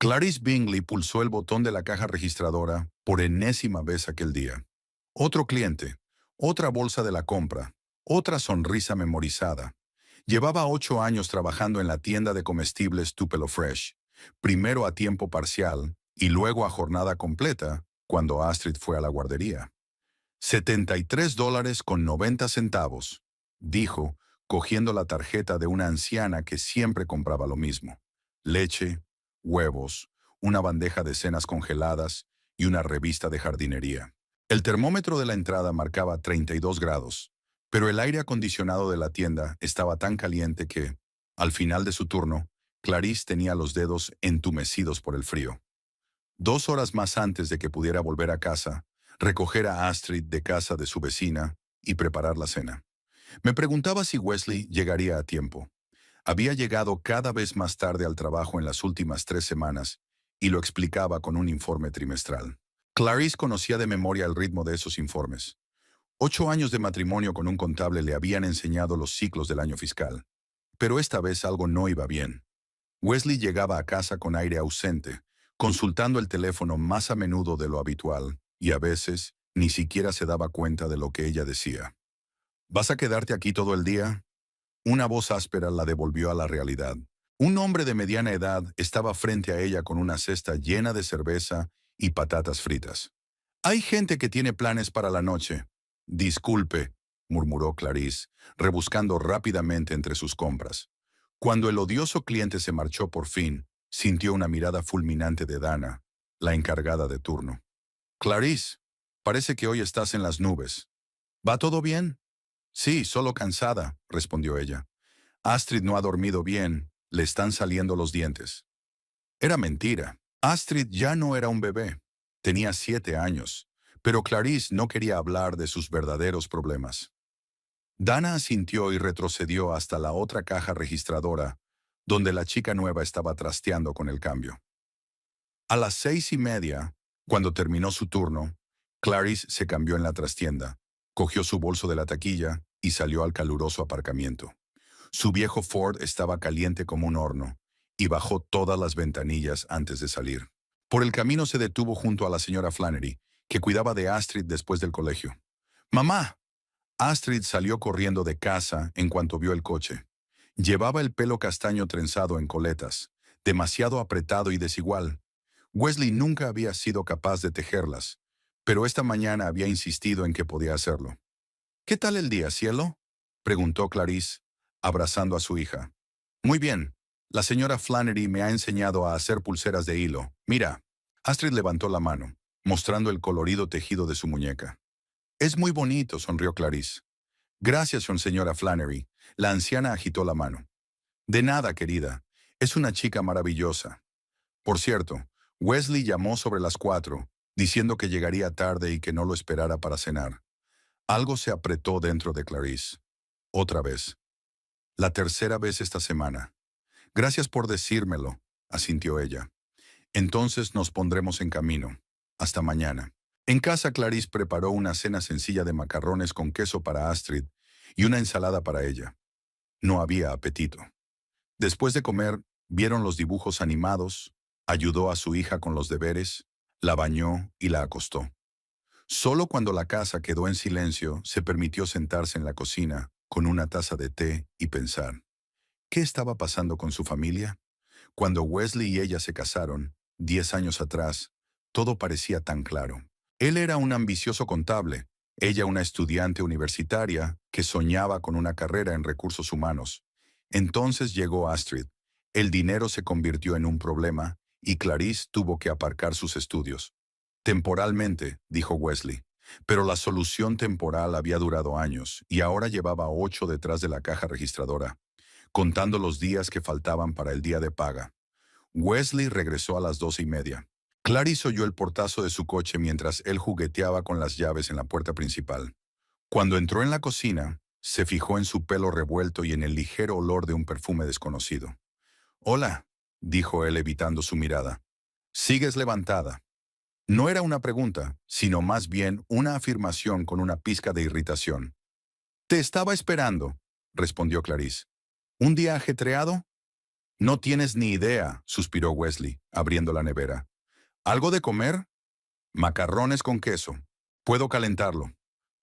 Clarice Bingley pulsó el botón de la caja registradora por enésima vez aquel día. Otro cliente, otra bolsa de la compra, otra sonrisa memorizada. Llevaba 8 años trabajando en la tienda de comestibles Tupelo Fresh, primero a tiempo parcial y luego a jornada completa cuando Astrid fue a la guardería. $73.90, dijo, cogiendo la tarjeta de una anciana que siempre compraba lo mismo. Leche, huevos, una bandeja de cenas congeladas y una revista de jardinería. El termómetro de la entrada marcaba 32 grados, pero el aire acondicionado de la tienda estaba tan caliente que, al final de su turno, Clarice tenía los dedos entumecidos por el frío. 2 horas más antes de que pudiera volver a casa, recoger a Astrid de casa de su vecina y preparar la cena. Me preguntaba si Wesley llegaría a tiempo. Había llegado cada vez más tarde al trabajo en las últimas 3 semanas y lo explicaba con un informe trimestral. Clarice conocía de memoria el ritmo de esos informes. 8 años de matrimonio con un contable le habían enseñado los ciclos del año fiscal. Pero esta vez algo no iba bien. Wesley llegaba a casa con aire ausente, consultando el teléfono más a menudo de lo habitual, y a veces ni siquiera se daba cuenta de lo que ella decía. ¿Vas a quedarte aquí todo el día? Una voz áspera la devolvió a la realidad. Un hombre de mediana edad estaba frente a ella con una cesta llena de cerveza y patatas fritas. Hay gente que tiene planes para la noche. Disculpe, murmuró Clarice, rebuscando rápidamente entre sus compras. Cuando el odioso cliente se marchó por fin, sintió una mirada fulminante de Dana, la encargada de turno. Clarice, parece que hoy estás en las nubes. ¿Va todo bien? Sí, solo cansada, respondió ella. Astrid no ha dormido bien, le están saliendo los dientes. Era mentira. Astrid ya no era un bebé. Tenía 7 años, pero Clarice no quería hablar de sus verdaderos problemas. Dana asintió y retrocedió hasta la otra caja registradora, donde la chica nueva estaba trasteando con el cambio. A las 6:30, cuando terminó su turno, Clarice se cambió en la trastienda, cogió su bolso de la taquilla y salió al caluroso aparcamiento. Su viejo Ford estaba caliente como un horno, y bajó todas las ventanillas antes de salir. Por el camino se detuvo junto a la señora Flannery, que cuidaba de Astrid después del colegio. ¡Mamá! Astrid salió corriendo de casa en cuanto vio el coche. Llevaba el pelo castaño trenzado en coletas, demasiado apretado y desigual. Wesley nunca había sido capaz de tejerlas, pero esta mañana había insistido en que podía hacerlo. ¿Qué tal el día, cielo?, preguntó Clarice, abrazando a su hija. Muy bien. La señora Flannery me ha enseñado a hacer pulseras de hilo. Mira. Astrid levantó la mano, mostrando el colorido tejido de su muñeca. Es muy bonito, sonrió Clarice. Gracias, señora Flannery. La anciana agitó la mano. De nada, querida. Es una chica maravillosa. Por cierto, Wesley llamó sobre las 4, diciendo que llegaría tarde y que no lo esperara para cenar. Algo se apretó dentro de Clarice. Otra vez. La tercera vez esta semana. Gracias por decírmelo, asintió ella. Entonces nos pondremos en camino. Hasta mañana. En casa, Clarice preparó una cena sencilla de macarrones con queso para Astrid y una ensalada para ella. No había apetito. Después de comer, vieron los dibujos animados, ayudó a su hija con los deberes, la bañó y la acostó. Solo cuando la casa quedó en silencio, se permitió sentarse en la cocina con una taza de té y pensar. ¿Qué estaba pasando con su familia? Cuando Wesley y ella se casaron, 10 años atrás, todo parecía tan claro. Él era un ambicioso contable, ella una estudiante universitaria que soñaba con una carrera en recursos humanos. Entonces llegó Astrid. El dinero se convirtió en un problema y Clarice tuvo que aparcar sus estudios. Temporalmente, dijo Wesley, pero la solución temporal había durado años y ahora llevaba 8 detrás de la caja registradora, contando los días que faltaban para el día de paga. Wesley regresó a las 12:30. Clarice oyó el portazo de su coche mientras él jugueteaba con las llaves en la puerta principal. Cuando entró en la cocina, se fijó en su pelo revuelto y en el ligero olor de un perfume desconocido. «Hola», dijo él evitando su mirada. «¿Sigues levantada?» No era una pregunta, sino más bien una afirmación con una pizca de irritación. «Te estaba esperando», respondió Clarice. «¿Un día ajetreado?» No tienes ni idea, suspiró Wesley, abriendo la nevera. ¿Algo de comer? Macarrones con queso. Puedo calentarlo.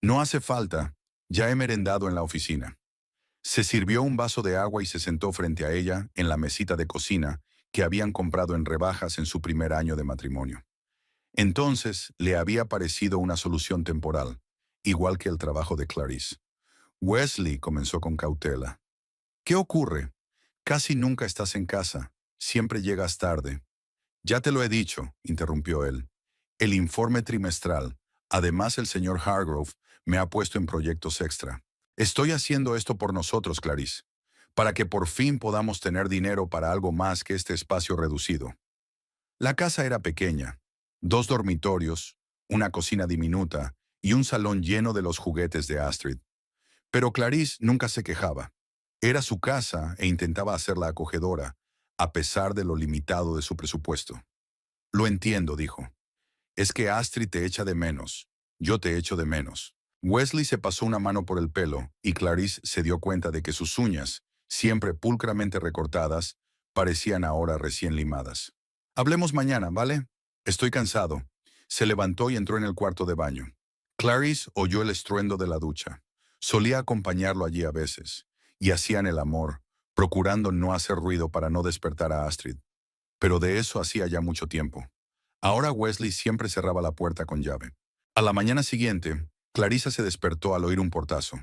No hace falta. Ya he merendado en la oficina. Se sirvió un vaso de agua y se sentó frente a ella en la mesita de cocina que habían comprado en rebajas en su primer año de matrimonio. Entonces le había parecido una solución temporal, igual que el trabajo de Clarice. Wesley comenzó con cautela. ¿Qué ocurre? Casi nunca estás en casa. Siempre llegas tarde. Ya te lo he dicho, interrumpió él. El informe trimestral. Además, el señor Hargrove me ha puesto en proyectos extra. Estoy haciendo esto por nosotros, Clarice, para que por fin podamos tener dinero para algo más que este espacio reducido. La casa era pequeña, 2 dormitorios, una cocina diminuta y un salón lleno de los juguetes de Astrid. Pero Clarice nunca se quejaba. Era su casa e intentaba hacerla acogedora, a pesar de lo limitado de su presupuesto. Lo entiendo, dijo. Es que Astrid te echa de menos. Yo te echo de menos. Wesley se pasó una mano por el pelo y Clarice se dio cuenta de que sus uñas, siempre pulcramente recortadas, parecían ahora recién limadas. Hablemos mañana, ¿vale? Estoy cansado. Se levantó y entró en el cuarto de baño. Clarice oyó el estruendo de la ducha. Solía acompañarlo allí a veces, y hacían el amor, procurando no hacer ruido para no despertar a Astrid. Pero de eso hacía ya mucho tiempo. Ahora Wesley siempre cerraba la puerta con llave. A la mañana siguiente, Clarissa se despertó al oír un portazo.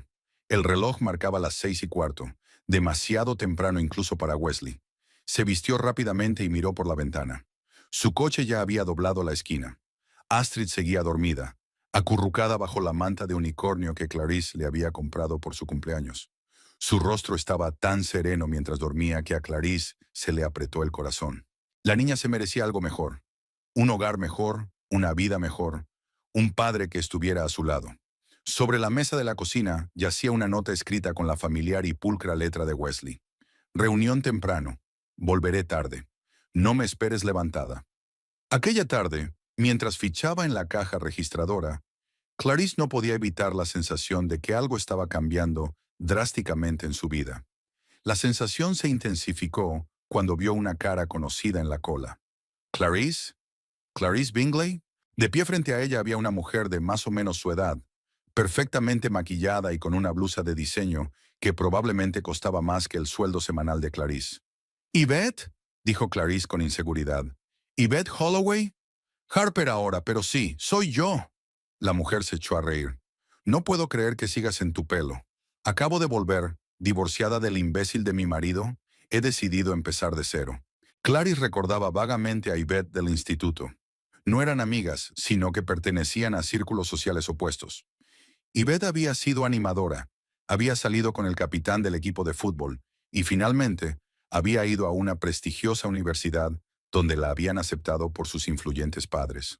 El reloj marcaba las 6:15, demasiado temprano incluso para Wesley. Se vistió rápidamente y miró por la ventana. Su coche ya había doblado la esquina. Astrid seguía dormida, acurrucada bajo la manta de unicornio que Clarice le había comprado por su cumpleaños. Su rostro estaba tan sereno mientras dormía que a Clarice se le apretó el corazón. La niña se merecía algo mejor. Un hogar mejor, una vida mejor, un padre que estuviera a su lado. Sobre la mesa de la cocina yacía una nota escrita con la familiar y pulcra letra de Wesley. Reunión temprano. Volveré tarde. No me esperes levantada. Aquella tarde, mientras fichaba en la caja registradora, Clarice no podía evitar la sensación de que algo estaba cambiando drásticamente en su vida. La sensación se intensificó cuando vio una cara conocida en la cola. ¿Clarice? ¿Clarice Bingley? De pie frente a ella había una mujer de más o menos su edad, perfectamente maquillada y con una blusa de diseño que probablemente costaba más que el sueldo semanal de Clarice. ¿Yvette? Dijo Clarice con inseguridad. ¿Yvette Holloway? Harper ahora, pero sí, soy yo. La mujer se echó a reír. No puedo creer que sigas en tu pelo. Acabo de volver, divorciada del imbécil de mi marido, he decidido empezar de cero. Clarice recordaba vagamente a Yvette del instituto. No eran amigas, sino que pertenecían a círculos sociales opuestos. Yvette había sido animadora, había salido con el capitán del equipo de fútbol y finalmente había ido a una prestigiosa universidad donde la habían aceptado por sus influyentes padres,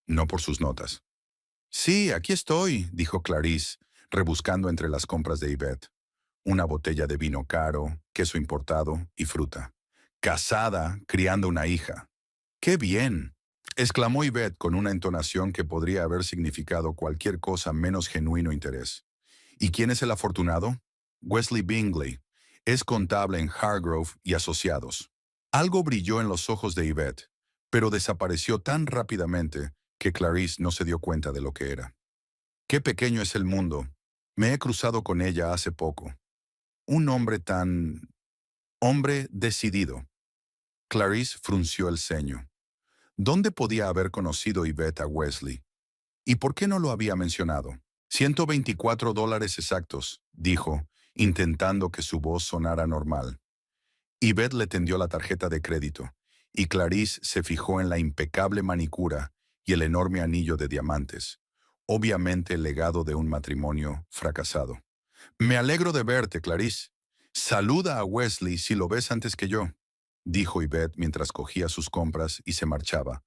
no por sus notas. Sí, aquí estoy, dijo Clarice, rebuscando entre las compras de Yvette. Una botella de vino caro, queso importado y fruta. Casada, criando una hija. ¡Qué bien!, exclamó Yvette con una entonación que podría haber significado cualquier cosa menos genuino interés. ¿Y quién es el afortunado? Wesley Bingley. Es contable en Hargrove y Asociados. Algo brilló en los ojos de Yvette, pero desapareció tan rápidamente que Clarice no se dio cuenta de lo que era. Qué pequeño es el mundo. Me he cruzado con ella hace poco. Un hombre tan... hombre decidido. Clarice frunció el ceño. ¿Dónde podía haber conocido Yvette a Wesley? ¿Y por qué no lo había mencionado? $124 exactos, dijo, intentando que su voz sonara normal. Yvette le tendió la tarjeta de crédito, y Clarice se fijó en la impecable manicura y el enorme anillo de diamantes, obviamente el legado de un matrimonio fracasado. Me alegro de verte, Clarice. Saluda a Wesley si lo ves antes que yo, dijo Yvette mientras cogía sus compras y se marchaba,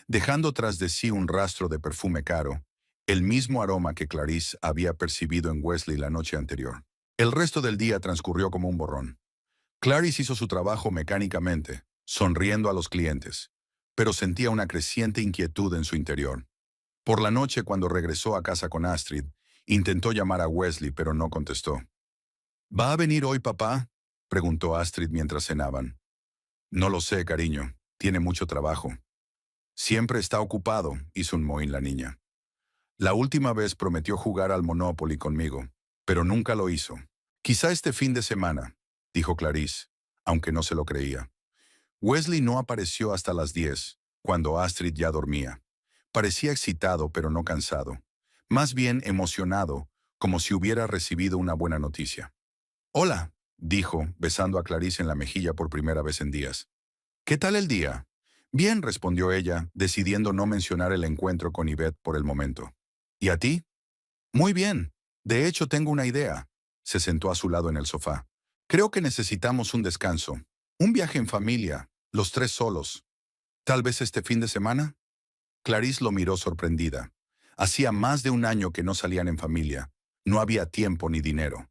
dejando tras de sí un rastro de perfume caro, el mismo aroma que Clarice había percibido en Wesley la noche anterior. El resto del día transcurrió como un borrón. Clarice hizo su trabajo mecánicamente, sonriendo a los clientes, pero sentía una creciente inquietud en su interior. Por la noche, cuando regresó a casa con Astrid, intentó llamar a Wesley, pero no contestó. ¿Va a venir hoy, papá?, preguntó Astrid mientras cenaban. No lo sé, cariño. Tiene mucho trabajo. Siempre está ocupado, hizo un mohín la niña. La última vez prometió jugar al Monopoly conmigo, pero nunca lo hizo. Quizá este fin de semana, dijo Clarice, aunque no se lo creía. Wesley no apareció hasta las 10, cuando Astrid ya dormía. Parecía excitado, pero no cansado. Más bien emocionado, como si hubiera recibido una buena noticia. Hola, dijo, besando a Clarice en la mejilla por primera vez en días. ¿Qué tal el día? Bien, respondió ella, decidiendo no mencionar el encuentro con Yvette por el momento. ¿Y a ti? Muy bien. De hecho, tengo una idea. Se sentó a su lado en el sofá. Creo que necesitamos un descanso. Un viaje en familia, los tres solos. ¿Tal vez este fin de semana? Clarice lo miró sorprendida. Hacía más de un año que no salían en familia. No había tiempo ni dinero.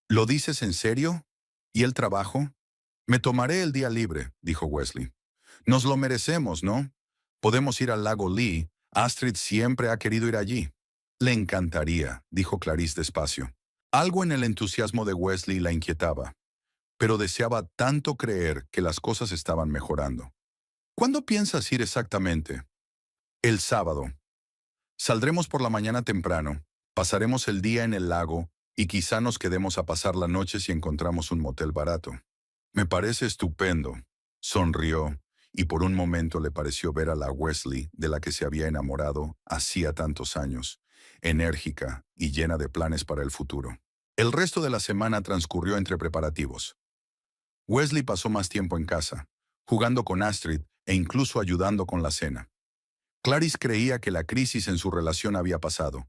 ¿Lo dices en serio? ¿Y el trabajo? Me tomaré el día libre, dijo Wesley. Nos lo merecemos, ¿no? Podemos ir al lago Lee. Astrid siempre ha querido ir allí. Le encantaría, dijo Clarice despacio. Algo en el entusiasmo de Wesley la inquietaba, pero deseaba tanto creer que las cosas estaban mejorando. ¿Cuándo piensas ir exactamente? El sábado. Saldremos por la mañana temprano, pasaremos el día en el lago y quizá nos quedemos a pasar la noche si encontramos un motel barato. Me parece estupendo. Sonrió, y por un momento le pareció ver a la Wesley de la que se había enamorado hacía tantos años, enérgica y llena de planes para el futuro. El resto de la semana transcurrió entre preparativos. Wesley pasó más tiempo en casa, jugando con Astrid e incluso ayudando con la cena. Clarice creía que la crisis en su relación había pasado.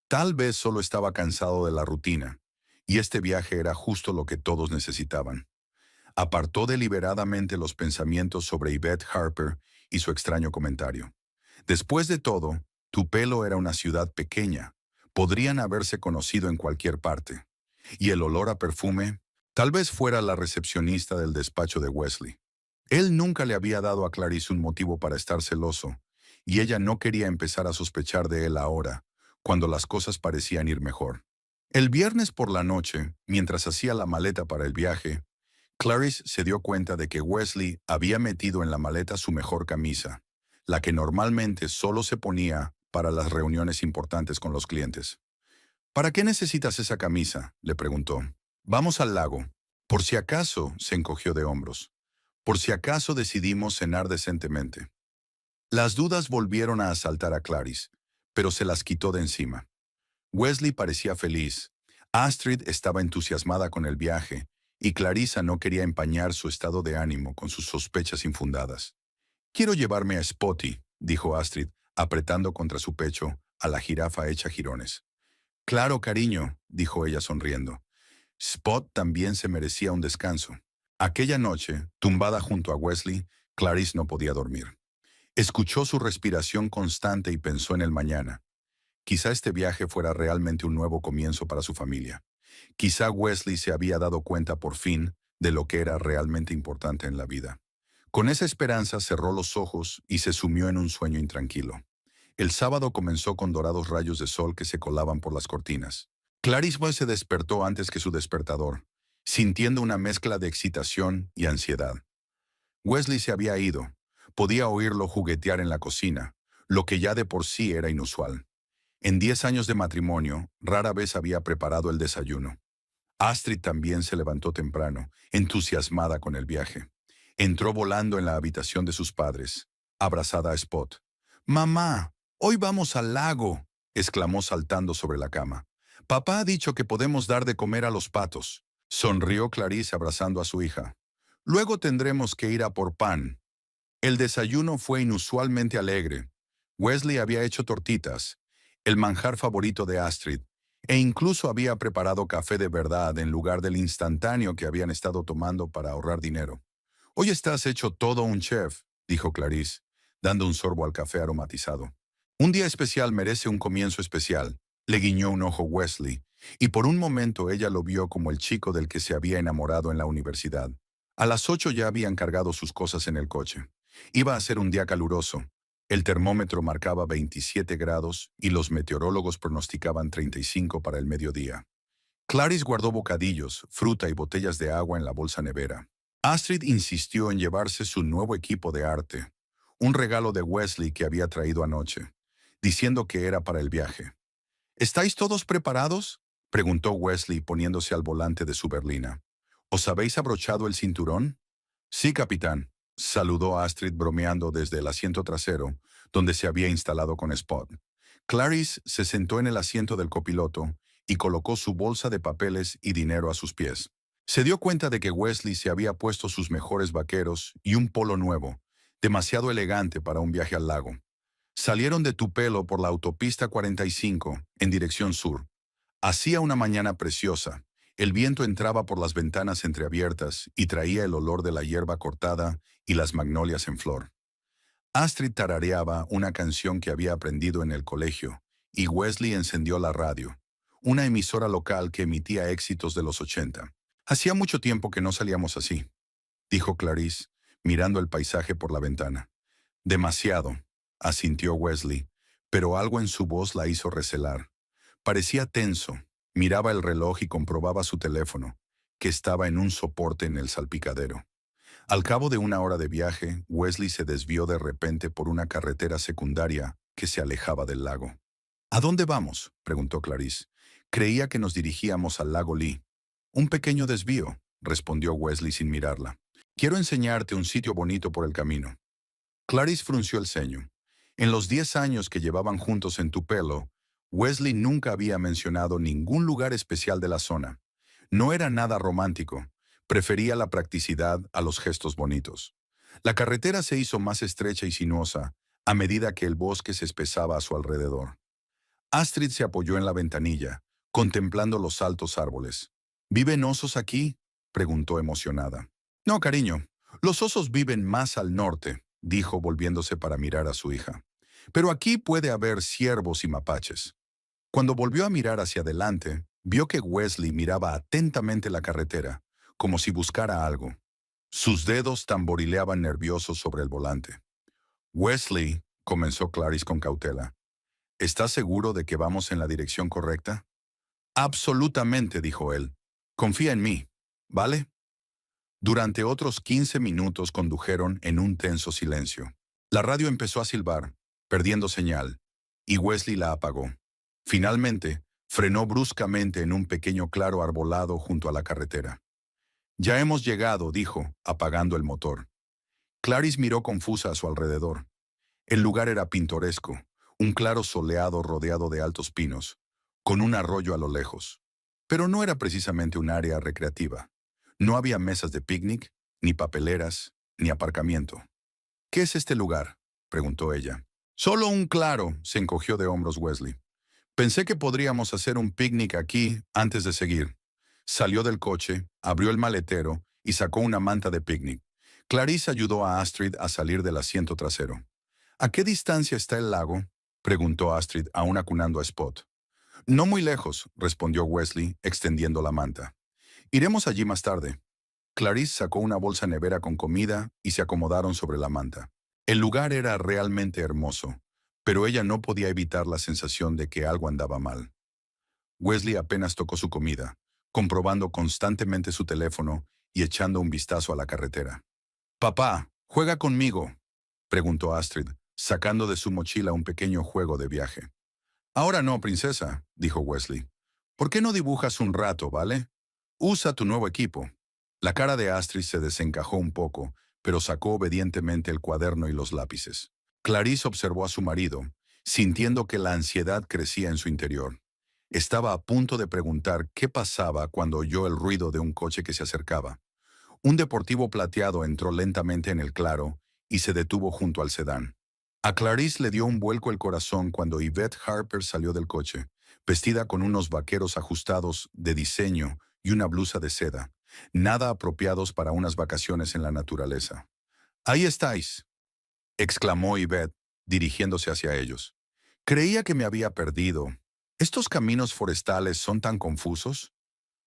Tal vez solo estaba cansado de la rutina, y este viaje era justo lo que todos necesitaban. Apartó deliberadamente los pensamientos sobre Yvette Harper y su extraño comentario. Después de todo, Tupelo era una ciudad pequeña. Podrían haberse conocido en cualquier parte. Y el olor a perfume, tal vez fuera la recepcionista del despacho de Wesley. Él nunca le había dado a Clarice un motivo para estar celoso, y ella no quería empezar a sospechar de él ahora, cuando las cosas parecían ir mejor. El viernes por la noche, mientras hacía la maleta para el viaje, Clarice se dio cuenta de que Wesley había metido en la maleta su mejor camisa, la que normalmente solo se ponía para las reuniones importantes con los clientes. ¿Para qué necesitas esa camisa?, le preguntó. Vamos al lago. Por si acaso, se encogió de hombros. Por si acaso decidimos cenar decentemente. Las dudas volvieron a asaltar a Clarice, pero se las quitó de encima. Wesley parecía feliz. Astrid estaba entusiasmada con el viaje, y Clarissa no quería empañar su estado de ánimo con sus sospechas infundadas. Quiero llevarme a Spotty, dijo Astrid, apretando contra su pecho a la jirafa hecha jirones. Claro, cariño, dijo ella sonriendo. Spot también se merecía un descanso. Aquella noche, tumbada junto a Wesley, Clarice no podía dormir. Escuchó su respiración constante y pensó en el mañana. Quizá este viaje fuera realmente un nuevo comienzo para su familia. Quizá Wesley se había dado cuenta por fin de lo que era realmente importante en la vida. Con esa esperanza cerró los ojos y se sumió en un sueño intranquilo. El sábado comenzó con dorados rayos de sol que se colaban por las cortinas. Clarice se despertó antes que su despertador, sintiendo una mezcla de excitación y ansiedad. Wesley se había ido. Podía oírlo juguetear en la cocina, lo que ya de por sí era inusual. En 10 años de matrimonio, rara vez había preparado el desayuno. Astrid también se levantó temprano, entusiasmada con el viaje. Entró volando en la habitación de sus padres, abrazada a Spot. «Mamá, hoy vamos al lago», exclamó saltando sobre la cama. «Papá ha dicho que podemos dar de comer a los patos». Sonrió Clarice abrazando a su hija. «Luego tendremos que ir a por pan». El desayuno fue inusualmente alegre. Wesley había hecho tortitas, el manjar favorito de Astrid, e incluso había preparado café de verdad en lugar del instantáneo que habían estado tomando para ahorrar dinero. «Hoy estás hecho todo un chef», dijo Clarice, dando un sorbo al café aromatizado. «Un día especial merece un comienzo especial», le guiñó un ojo Wesley, y por un momento ella lo vio como el chico del que se había enamorado en la universidad. A las 8 ya habían cargado sus cosas en el coche. Iba a ser un día caluroso. El termómetro marcaba 27 grados y los meteorólogos pronosticaban 35 para el mediodía. Clarice guardó bocadillos, fruta y botellas de agua en la bolsa nevera. Astrid insistió en llevarse su nuevo equipo de arte, un regalo de Wesley que había traído anoche, diciendo que era para el viaje. ¿Estáis todos preparados?, preguntó Wesley poniéndose al volante de su berlina. ¿Os habéis abrochado el cinturón? Sí, capitán, saludó Astrid bromeando desde el asiento trasero, donde se había instalado con Spot. Clarice se sentó en el asiento del copiloto y colocó su bolsa de papeles y dinero a sus pies. Se dio cuenta de que Wesley se había puesto sus mejores vaqueros y un polo nuevo, demasiado elegante para un viaje al lago. Salieron de Tupelo por la autopista 45 en dirección sur. Hacía una mañana preciosa. El viento entraba por las ventanas entreabiertas y traía el olor de la hierba cortada y las magnolias en flor. Astrid tarareaba una canción que había aprendido en el colegio, y Wesley encendió la radio, una emisora local que emitía éxitos de los 80. Hacía mucho tiempo que no salíamos así, dijo Clarice, mirando el paisaje por la ventana. Demasiado, asintió Wesley, pero algo en su voz la hizo recelar. Parecía tenso, miraba el reloj y comprobaba su teléfono, que estaba en un soporte en el salpicadero. Al cabo de una hora de viaje, Wesley se desvió de repente por una carretera secundaria que se alejaba del lago. ¿A dónde vamos?, preguntó Clarice. Creía que nos dirigíamos al lago Lee. Un pequeño desvío, respondió Wesley sin mirarla. Quiero enseñarte un sitio bonito por el camino. Clarice frunció el ceño. En los 10 años que llevaban juntos en Tupelo, Wesley nunca había mencionado ningún lugar especial de la zona. No era nada romántico. Prefería la practicidad a los gestos bonitos. La carretera se hizo más estrecha y sinuosa a medida que el bosque se espesaba a su alrededor. Astrid se apoyó en la ventanilla, contemplando los altos árboles. ¿Viven osos aquí?, preguntó emocionada. No, cariño, los osos viven más al norte, dijo volviéndose para mirar a su hija. Pero aquí puede haber ciervos y mapaches. Cuando volvió a mirar hacia adelante, vio que Wesley miraba atentamente la carretera, como si buscara algo. Sus dedos tamborileaban nerviosos sobre el volante. Wesley, comenzó Clarice con cautela. ¿Estás seguro de que vamos en la dirección correcta? Absolutamente, dijo él. Confía en mí, ¿vale? Durante otros 15 minutos condujeron en un tenso silencio. La radio empezó a silbar, perdiendo señal, y Wesley la apagó. Finalmente, frenó bruscamente en un pequeño claro arbolado junto a la carretera. Ya hemos llegado, dijo, apagando el motor. Clarice miró confusa a su alrededor. El lugar era pintoresco, un claro soleado rodeado de altos pinos, con un arroyo a lo lejos. Pero no era precisamente un área recreativa. No había mesas de picnic, ni papeleras, ni aparcamiento. ¿Qué es este lugar?, preguntó ella. Solo un claro, se encogió de hombros Wesley. Pensé que podríamos hacer un picnic aquí antes de seguir. Salió del coche, abrió el maletero y sacó una manta de picnic. Clarice ayudó a Astrid a salir del asiento trasero. ¿A qué distancia está el lago?, preguntó Astrid, aún acunando a Spot. No muy lejos, respondió Wesley, extendiendo la manta. Iremos allí más tarde. Clarice sacó una bolsa nevera con comida y se acomodaron sobre la manta. El lugar era realmente hermoso, pero ella no podía evitar la sensación de que algo andaba mal. Wesley apenas tocó su comida, comprobando constantemente su teléfono y echando un vistazo a la carretera. «Papá, ¿juega conmigo?», preguntó Astrid, sacando de su mochila un pequeño juego de viaje. «Ahora no, princesa», dijo Wesley. «¿Por qué no dibujas un rato, vale? Usa tu nuevo equipo». La cara de Astrid se desencajó un poco, pero sacó obedientemente el cuaderno y los lápices. Clarice observó a su marido, sintiendo que la ansiedad crecía en su interior. Estaba a punto de preguntar qué pasaba cuando oyó el ruido de un coche que se acercaba. Un deportivo plateado entró lentamente en el claro y se detuvo junto al sedán. A Clarice le dio un vuelco el corazón cuando Yvette Harper salió del coche, vestida con unos vaqueros ajustados de diseño y una blusa de seda, nada apropiados para unas vacaciones en la naturaleza. «Ahí estáis», exclamó Yvette, dirigiéndose hacia ellos. «Creía que me había perdido. ¿Estos caminos forestales son tan confusos?».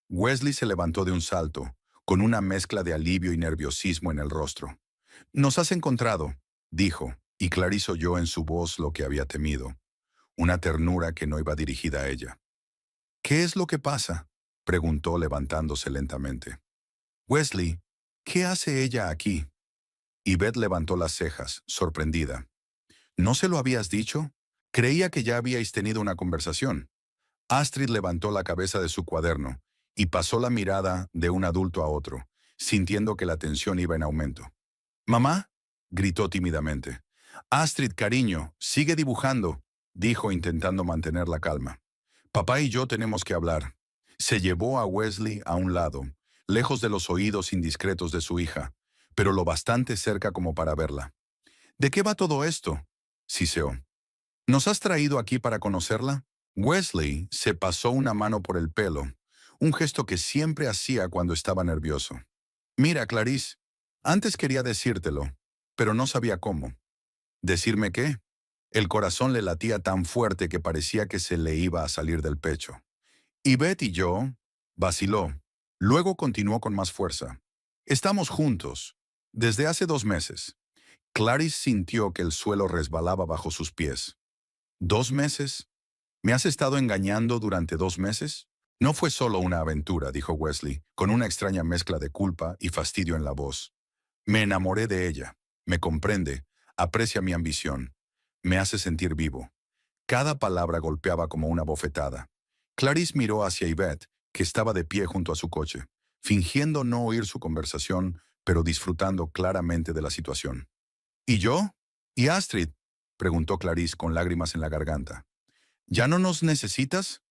Wesley se levantó de un salto, con una mezcla de alivio y nerviosismo en el rostro. «Nos has encontrado», dijo, y Clarice oyó en su voz lo que había temido, una ternura que no iba dirigida a ella. «¿Qué es lo que pasa?», preguntó levantándose lentamente. «Wesley, ¿Qué hace ella aquí? Yvette levantó las cejas, sorprendida. ¿No se lo habías dicho? Creía que ya habíais tenido una conversación. Astrid levantó la cabeza de su cuaderno y pasó la mirada de un adulto a otro, sintiendo que la tensión iba en aumento. «¿Mamá?», gritó tímidamente. «Astrid, cariño, sigue dibujando», dijo intentando mantener la calma. «Papá y yo tenemos que hablar». Se llevó a Wesley a un lado, lejos de los oídos indiscretos de su hija, pero lo bastante cerca como para verla. «¿De qué va todo esto?», siseó. «¿Nos has traído aquí para conocerla?». Wesley se pasó una mano por el pelo, un gesto que siempre hacía cuando estaba nervioso. «Mira, Clarice, antes quería decírtelo, pero no sabía cómo». «¿Decirme qué?». El corazón le latía tan fuerte que parecía que se le iba a salir del pecho. «Yvette y yo», vaciló. Luego continuó con más fuerza. «Estamos juntos, desde hace 2 meses». Clarice sintió que el suelo resbalaba bajo sus pies. ¿2 meses? ¿Me has estado engañando durante 2 meses? No fue solo una aventura, dijo Wesley, con una extraña mezcla de culpa y fastidio en la voz. Me enamoré de ella. Me comprende, aprecia mi ambición. Me hace sentir vivo. Cada palabra golpeaba como una bofetada. Clarice miró hacia Yvette, que estaba de pie junto a su coche, fingiendo no oír su conversación, pero disfrutando claramente de la situación. ¿Y yo? ¿Y Astrid?, preguntó Clarice con lágrimas en la garganta. ¿Ya no nos necesitas?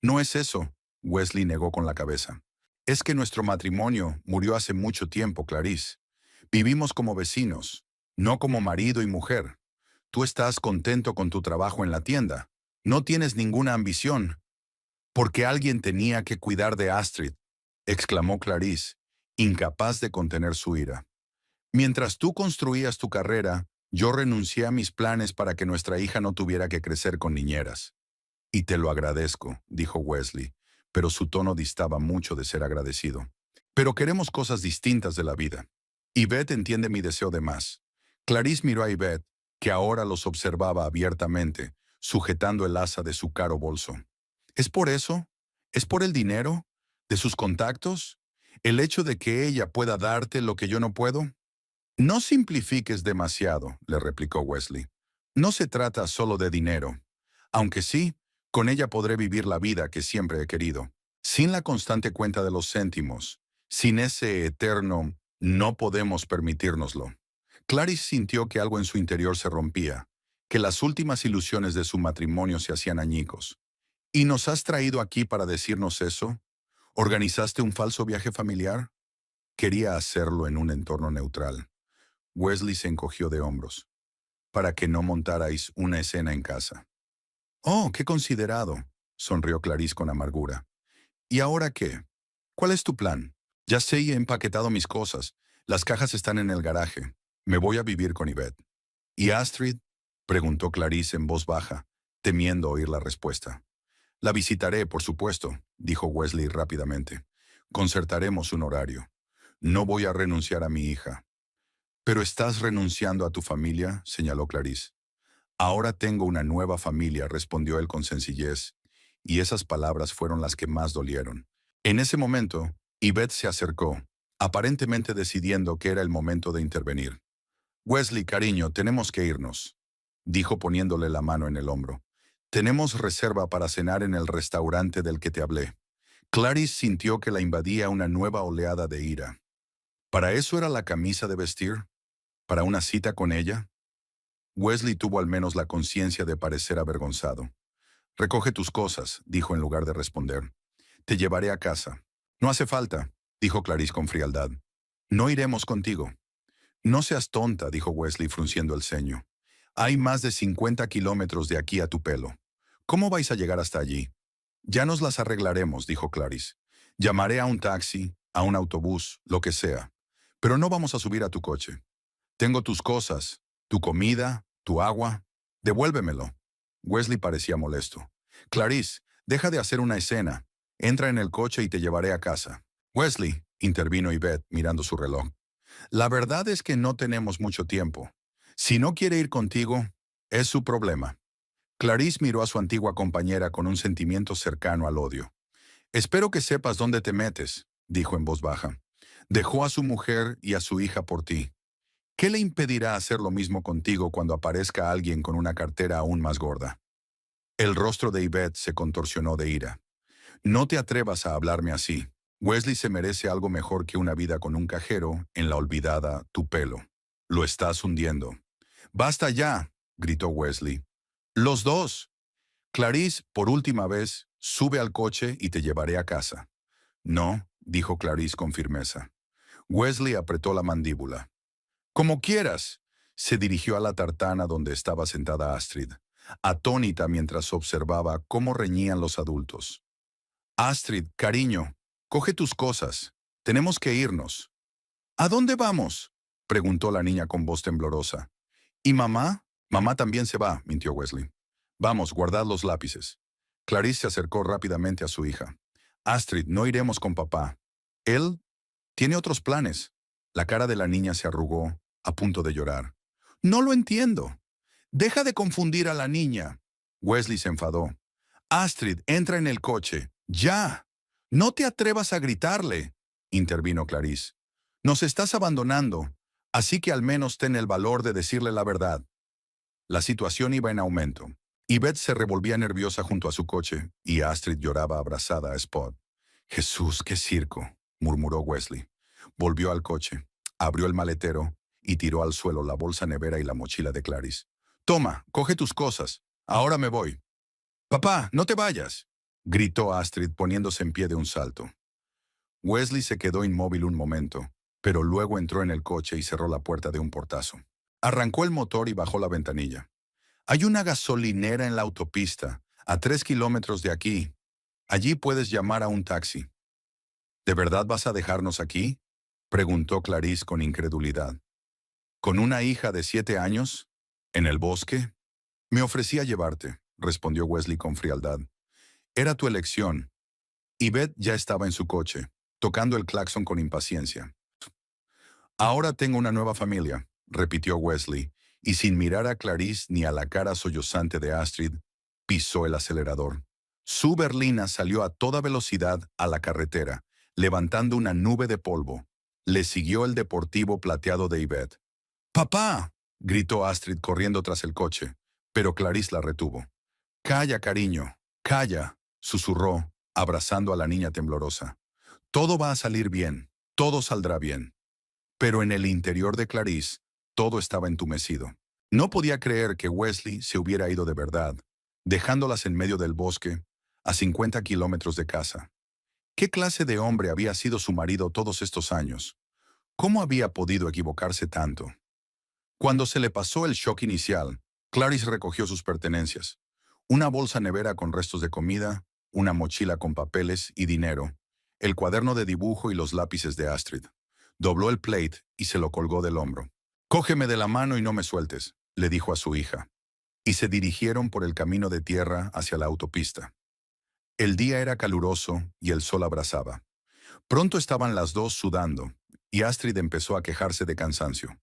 No es eso, Wesley negó con la cabeza. Es que nuestro matrimonio murió hace mucho tiempo, Clarice. Vivimos como vecinos, no como marido y mujer. Tú estás contento con tu trabajo en la tienda. No tienes ninguna ambición. Porque alguien tenía que cuidar de Astrid, exclamó Clarice, incapaz de contener su ira. Mientras tú construías tu carrera, yo renuncié a mis planes para que nuestra hija no tuviera que crecer con niñeras. Y te lo agradezco, dijo Wesley, pero su tono distaba mucho de ser agradecido. Pero queremos cosas distintas de la vida. Yvette entiende mi deseo de más. Clarice miró a Yvette, que ahora los observaba abiertamente, sujetando el asa de su caro bolso. ¿Es por eso? ¿Es por el dinero? ¿De sus contactos? ¿El hecho de que ella pueda darte lo que yo no puedo? No simplifiques demasiado, le replicó Wesley. No se trata solo de dinero. Aunque sí, con ella podré vivir la vida que siempre he querido, sin la constante cuenta de los céntimos, sin ese eterno «no podemos permitírnoslo». Clarice sintió que algo en su interior se rompía, que las últimas ilusiones de su matrimonio se hacían añicos. ¿Y nos has traído aquí para decirnos eso? ¿Organizaste un falso viaje familiar? Quería hacerlo en un entorno neutral. Wesley se encogió de hombros. Para que no montarais una escena en casa. «Oh, qué considerado», sonrió Clarice con amargura. «¿Y ahora qué? ¿Cuál es tu plan?» «Ya sé y he empaquetado mis cosas. Las cajas están en el garaje. Me voy a vivir con Yvette». «¿Y Astrid?», preguntó Clarice en voz baja, temiendo oír la respuesta. «La visitaré, por supuesto», dijo Wesley rápidamente. «Concertaremos un horario. No voy a renunciar a mi hija». «¿Pero estás renunciando a tu familia?», señaló Clarice. «Ahora tengo una nueva familia», respondió él con sencillez, y esas palabras fueron las que más dolieron. En ese momento, Yvette se acercó, aparentemente decidiendo que era el momento de intervenir. «Wesley, cariño, tenemos que irnos», dijo poniéndole la mano en el hombro. «Tenemos reserva para cenar en el restaurante del que te hablé». Clarice sintió que la invadía una nueva oleada de ira. ¿Para eso era la camisa de vestir? ¿Para una cita con ella? Wesley tuvo al menos la conciencia de parecer avergonzado. «Recoge tus cosas», dijo en lugar de responder. «Te llevaré a casa». «No hace falta», dijo Clarice con frialdad. «No iremos contigo». «No seas tonta», dijo Wesley frunciendo el ceño. «Hay más de 50 kilómetros de aquí a tu pelo. ¿Cómo vais a llegar hasta allí?» «Ya nos las arreglaremos», dijo Clarice. «Llamaré a un taxi, a un autobús, lo que sea. Pero no vamos a subir a tu coche. Tengo tus cosas, tu comida, tu agua. Devuélvemelo». Wesley parecía molesto. «Clarice, deja de hacer una escena. Entra en el coche y te llevaré a casa». «Wesley», intervino Yvette mirando su reloj. «La verdad es que no tenemos mucho tiempo. Si no quiere ir contigo, es su problema». Clarice miró a su antigua compañera con un sentimiento cercano al odio. «Espero que sepas dónde te metes», dijo en voz baja. Dejó a su mujer y a su hija por ti. ¿Qué le impedirá hacer lo mismo contigo cuando aparezca alguien con una cartera aún más gorda? El rostro de Yvette se contorsionó de ira. No te atrevas a hablarme así. Wesley se merece algo mejor que una vida con un cajero en la olvidada Tupelo. Lo estás hundiendo. ¡Basta ya!, gritó Wesley. ¡Los dos! Clarice, por última vez, sube al coche y te llevaré a casa. No, dijo Clarice con firmeza. Wesley apretó la mandíbula. Como quieras. Se dirigió a la tartana donde estaba sentada Astrid, atónita mientras observaba cómo reñían los adultos. Astrid, cariño, coge tus cosas. Tenemos que irnos. ¿A dónde vamos?, preguntó la niña con voz temblorosa. ¿Y mamá? Mamá también se va, mintió Wesley. Vamos, guardad los lápices. Clarice se acercó rápidamente a su hija. Astrid, no iremos con papá. Él tiene otros planes. La cara de la niña se arrugó, a punto de llorar. No lo entiendo. Deja de confundir a la niña. Wesley se enfadó. Astrid, entra en el coche. ¡Ya! No te atrevas a gritarle, intervino Clarice. Nos estás abandonando, así que al menos ten el valor de decirle la verdad. La situación iba en aumento. Yvette se revolvía nerviosa junto a su coche y Astrid lloraba abrazada a Spot. Jesús, qué circo, murmuró Wesley. Volvió al coche, abrió el maletero y tiró al suelo la bolsa nevera y la mochila de Clarice. Toma, coge tus cosas. Ahora me voy. Papá, no te vayas, gritó Astrid poniéndose en pie de un salto. Wesley se quedó inmóvil un momento, pero luego entró en el coche y cerró la puerta de un portazo. Arrancó el motor y bajó la ventanilla. Hay una gasolinera en la autopista, a 3 kilómetros de aquí. Allí puedes llamar a un taxi. ¿De verdad vas a dejarnos aquí?, preguntó Clarice con incredulidad. ¿Con una hija de 7 años? ¿En el bosque? Me ofrecí a llevarte, respondió Wesley con frialdad. Era tu elección. Yvette ya estaba en su coche, tocando el claxon con impaciencia. Ahora tengo una nueva familia, repitió Wesley, y sin mirar a Clarice ni a la cara sollozante de Astrid, pisó el acelerador. Su berlina salió a toda velocidad a la carretera, levantando una nube de polvo. Le siguió el deportivo plateado de Yvette. ¡Papá!, gritó Astrid corriendo tras el coche, pero Clarice la retuvo. Calla, cariño, calla, susurró, abrazando a la niña temblorosa. Todo va a salir bien, todo saldrá bien. Pero en el interior de Clarice, todo estaba entumecido. No podía creer que Wesley se hubiera ido de verdad, dejándolas en medio del bosque, a 50 kilómetros de casa. ¿Qué clase de hombre había sido su marido todos estos años? ¿Cómo había podido equivocarse tanto? Cuando se le pasó el shock inicial, Clarice recogió sus pertenencias. Una bolsa nevera con restos de comida, una mochila con papeles y dinero, el cuaderno de dibujo y los lápices de Astrid. Dobló el plate y se lo colgó del hombro. «Cógeme de la mano y no me sueltes», le dijo a su hija. Y se dirigieron por el camino de tierra hacia la autopista. El día era caluroso y el sol abrasaba. Pronto estaban las dos sudando, y Astrid empezó a quejarse de cansancio.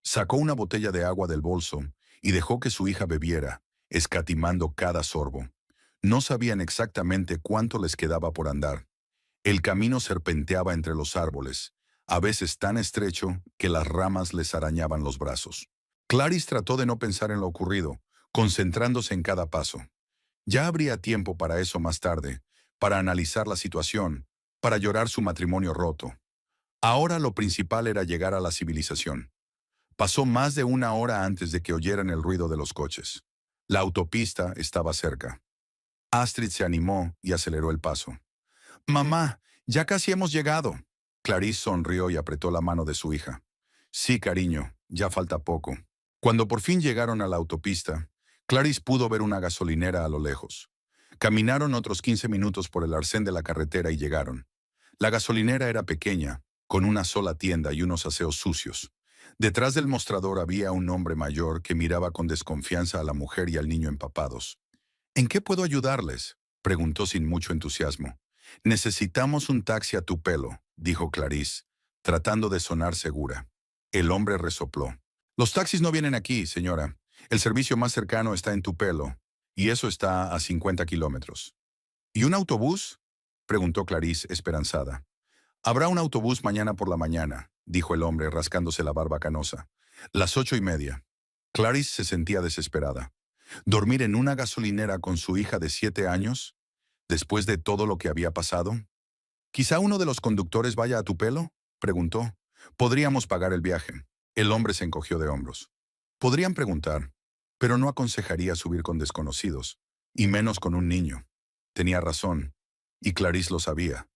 Sacó una botella de agua del bolso y dejó que su hija bebiera, escatimando cada sorbo. No sabían exactamente cuánto les quedaba por andar. El camino serpenteaba entre los árboles, a veces tan estrecho que las ramas les arañaban los brazos. Clarice trató de no pensar en lo ocurrido, concentrándose en cada paso. Ya habría tiempo para eso más tarde, para analizar la situación, para llorar su matrimonio roto. Ahora lo principal era llegar a la civilización. Pasó más de una hora antes de que oyeran el ruido de los coches. La autopista estaba cerca. Astrid se animó y aceleró el paso. «Mamá, ya casi hemos llegado». Clarice sonrió y apretó la mano de su hija. «Sí, cariño, ya falta poco». Cuando por fin llegaron a la autopista, Clarice pudo ver una gasolinera a lo lejos. Caminaron otros 15 minutos por el arcén de la carretera y llegaron. La gasolinera era pequeña, con una sola tienda y unos aseos sucios. Detrás del mostrador había un hombre mayor que miraba con desconfianza a la mujer y al niño empapados. «¿En qué puedo ayudarles?», preguntó sin mucho entusiasmo. «Necesitamos un taxi a Tupelo», dijo Clarice, tratando de sonar segura. El hombre resopló. «Los taxis no vienen aquí, señora. El servicio más cercano está en Tupelo, y eso está a 50 kilómetros». «¿Y un autobús?», preguntó Clarice esperanzada. Habrá un autobús mañana por la mañana, dijo el hombre rascándose la barba canosa. Las 8:30. Clarice se sentía desesperada. ¿Dormir en una gasolinera con su hija de 7 años? ¿Después de todo lo que había pasado? ¿Quizá uno de los conductores vaya a Tupelo? Preguntó. Podríamos pagar el viaje. El hombre se encogió de hombros. Podrían preguntar, pero no aconsejaría subir con desconocidos, y menos con un niño. Tenía razón, y Clarice lo sabía.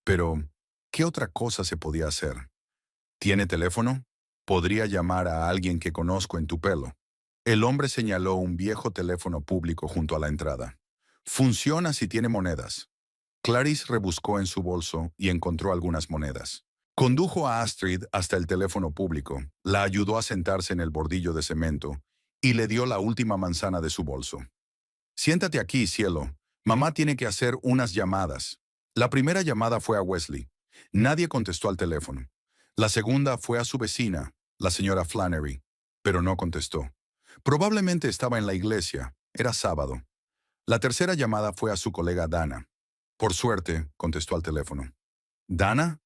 Pero, ¿qué otra cosa se podía hacer? ¿Tiene teléfono? Podría llamar a alguien que conozco en Tupelo. El hombre señaló un viejo teléfono público junto a la entrada. Funciona si tiene monedas. Clarice rebuscó en su bolso y encontró algunas monedas. Condujo a Astrid hasta el teléfono público, la ayudó a sentarse en el bordillo de cemento y le dio la última manzana de su bolso. Siéntate aquí, cielo. Mamá tiene que hacer unas llamadas. La primera llamada fue a Wesley. Nadie contestó al teléfono. La segunda fue a su vecina, la señora Flannery, pero no contestó. Probablemente estaba en la iglesia. Era sábado. La tercera llamada fue a su colega Dana. Por suerte, contestó al teléfono. ¿Dana?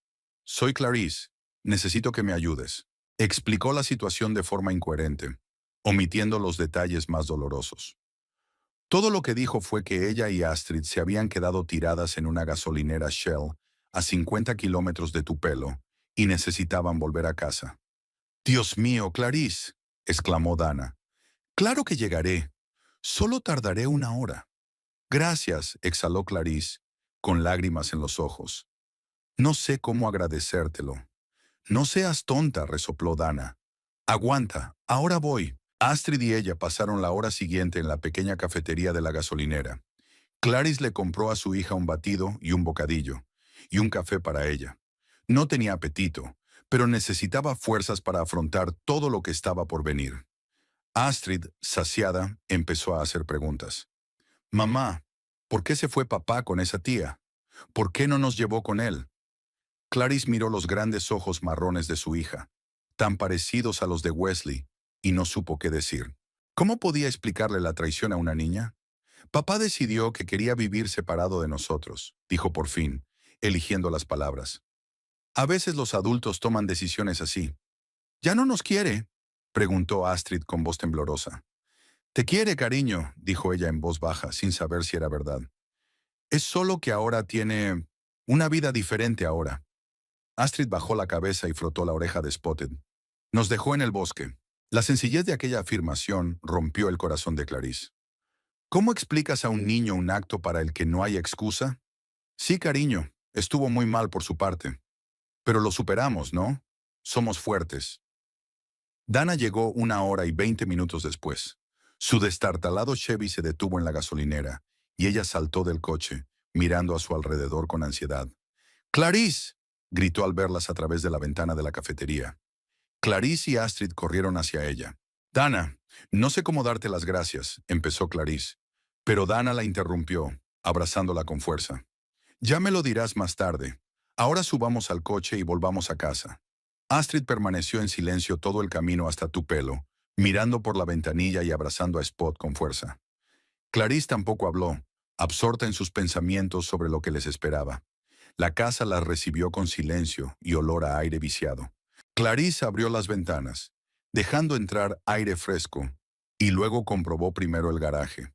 Soy Clarice. Necesito que me ayudes. Explicó la situación de forma incoherente, omitiendo los detalles más dolorosos. Todo lo que dijo fue que ella y Astrid se habían quedado tiradas en una gasolinera Shell a 50 kilómetros de Tupelo y necesitaban volver a casa. «Dios mío, Clarice», exclamó Dana. «Claro que llegaré. Solo tardaré 1 hora». «Gracias», exhaló Clarice, con lágrimas en los ojos. «No sé cómo agradecértelo». «No seas tonta», resopló Dana. «Aguanta, ahora voy». Astrid y ella pasaron la hora siguiente en la pequeña cafetería de la gasolinera. Clarice le compró a su hija un batido y un bocadillo, y un café para ella. No tenía apetito, pero necesitaba fuerzas para afrontar todo lo que estaba por venir. Astrid, saciada, empezó a hacer preguntas. «Mamá, ¿por qué se fue papá con esa tía? ¿Por qué no nos llevó con él?» Clarice miró los grandes ojos marrones de su hija, tan parecidos a los de Wesley, y no supo qué decir. ¿Cómo podía explicarle la traición a una niña? Papá decidió que quería vivir separado de nosotros, dijo por fin, eligiendo las palabras. A veces los adultos toman decisiones así. ¿Ya no nos quiere?, preguntó Astrid con voz temblorosa. Te quiere, cariño, dijo ella en voz baja, sin saber si era verdad. Es solo que ahora tiene una vida diferente ahora. Astrid bajó la cabeza y frotó la oreja de Spotted. Nos dejó en el bosque. La sencillez de aquella afirmación rompió el corazón de Clarice. ¿Cómo explicas a un niño un acto para el que no hay excusa? Sí, cariño, estuvo muy mal por su parte. Pero lo superamos, ¿no? Somos fuertes. Dana llegó 1 hora y 20 minutos después. Su destartalado Chevy se detuvo en la gasolinera, y ella saltó del coche, mirando a su alrededor con ansiedad. «¡Clarice!», gritó al verlas a través de la ventana de la cafetería. Clarice y Astrid corrieron hacia ella. «Dana, no sé cómo darte las gracias», empezó Clarice, pero Dana la interrumpió, abrazándola con fuerza. «Ya me lo dirás más tarde. Ahora subamos al coche y volvamos a casa». Astrid permaneció en silencio todo el camino hasta Tupelo, mirando por la ventanilla y abrazando a Spot con fuerza. Clarice tampoco habló, absorta en sus pensamientos sobre lo que les esperaba. La casa las recibió con silencio y olor a aire viciado. Clarice abrió las ventanas, dejando entrar aire fresco, y luego comprobó primero el garaje.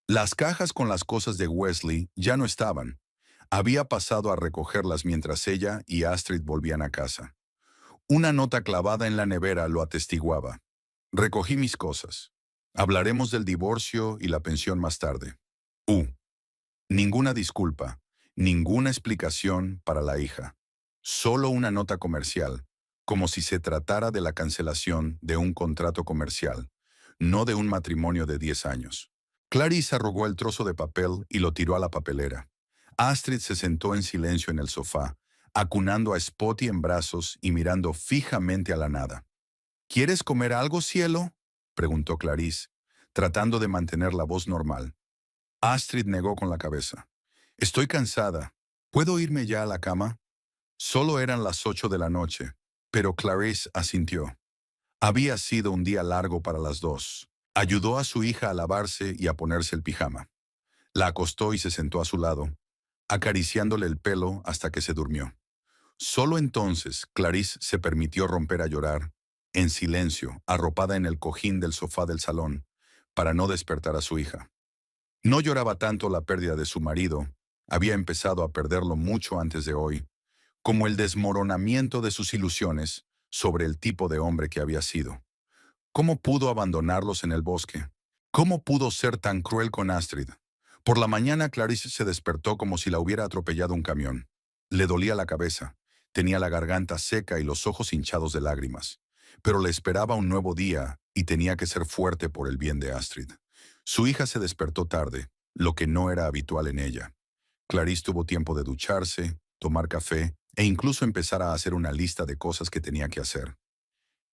Las cajas con las cosas de Wesley ya no estaban. Había pasado a recogerlas mientras ella y Astrid volvían a casa. Una nota clavada en la nevera lo atestiguaba. Recogí mis cosas. Hablaremos del divorcio y la pensión más tarde. Ninguna disculpa, ninguna explicación para la hija. Solo una nota comercial, como si se tratara de la cancelación de un contrato comercial, no de un matrimonio de 10 años. Clarice arrugó el trozo de papel y lo tiró a la papelera. Astrid se sentó en silencio en el sofá, acunando a Spotty en brazos y mirando fijamente a la nada. «¿Quieres comer algo, cielo?», preguntó Clarice, tratando de mantener la voz normal. Astrid negó con la cabeza. «Estoy cansada. ¿Puedo irme ya a la cama?» Solo eran las 8 de la noche, pero Clarice asintió. Había sido un día largo para las dos. Ayudó a su hija a lavarse y a ponerse el pijama. La acostó y se sentó a su lado, acariciándole el pelo hasta que se durmió. Solo entonces Clarice se permitió romper a llorar, en silencio, arropada en el cojín del sofá del salón, para no despertar a su hija. No lloraba tanto la pérdida de su marido, había empezado a perderlo mucho antes de hoy, como el desmoronamiento de sus ilusiones sobre el tipo de hombre que había sido. ¿Cómo pudo abandonarlos en el bosque? ¿Cómo pudo ser tan cruel con Astrid? Por la mañana Clarice se despertó como si la hubiera atropellado un camión. Le dolía la cabeza, tenía la garganta seca y los ojos hinchados de lágrimas. Pero le esperaba un nuevo día y tenía que ser fuerte por el bien de Astrid. Su hija se despertó tarde, lo que no era habitual en ella. Clarice tuvo tiempo de ducharse, tomar café e incluso empezar a hacer una lista de cosas que tenía que hacer.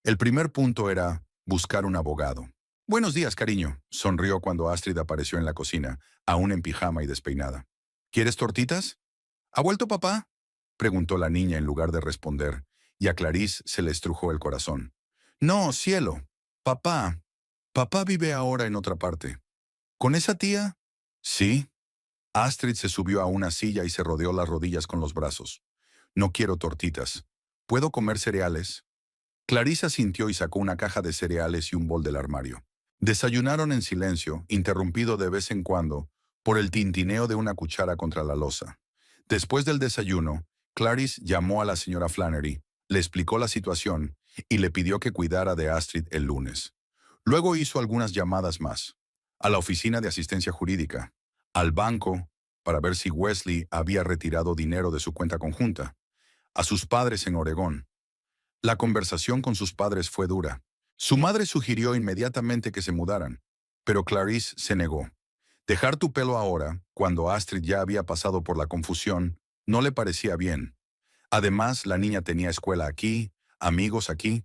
El primer punto era buscar un abogado. Buenos días, cariño, sonrió cuando Astrid apareció en la cocina, aún en pijama y despeinada. ¿Quieres tortitas? ¿Ha vuelto papá? Preguntó la niña en lugar de responder, y a Clarice se le estrujó el corazón. No, cielo. Papá. Papá vive ahora en otra parte. ¿Con esa tía? Sí. Astrid se subió a una silla y se rodeó las rodillas con los brazos. No quiero tortitas. ¿Puedo comer cereales? Clarisa sintió y sacó una caja de cereales y un bol del armario. Desayunaron en silencio, interrumpido de vez en cuando por el tintineo de una cuchara contra la loza. Después del desayuno, Clarice llamó a la señora Flannery, le explicó la situación y le pidió que cuidara de Astrid el lunes. Luego hizo algunas llamadas más. A la oficina de asistencia jurídica, al banco, para ver si Wesley había retirado dinero de su cuenta conjunta, a sus padres en Oregón. La conversación con sus padres fue dura. Su madre sugirió inmediatamente que se mudaran, pero Clarice se negó. Dejar tu pelo ahora, cuando Astrid ya había pasado por la confusión, no le parecía bien. Además, la niña tenía escuela aquí, amigos aquí.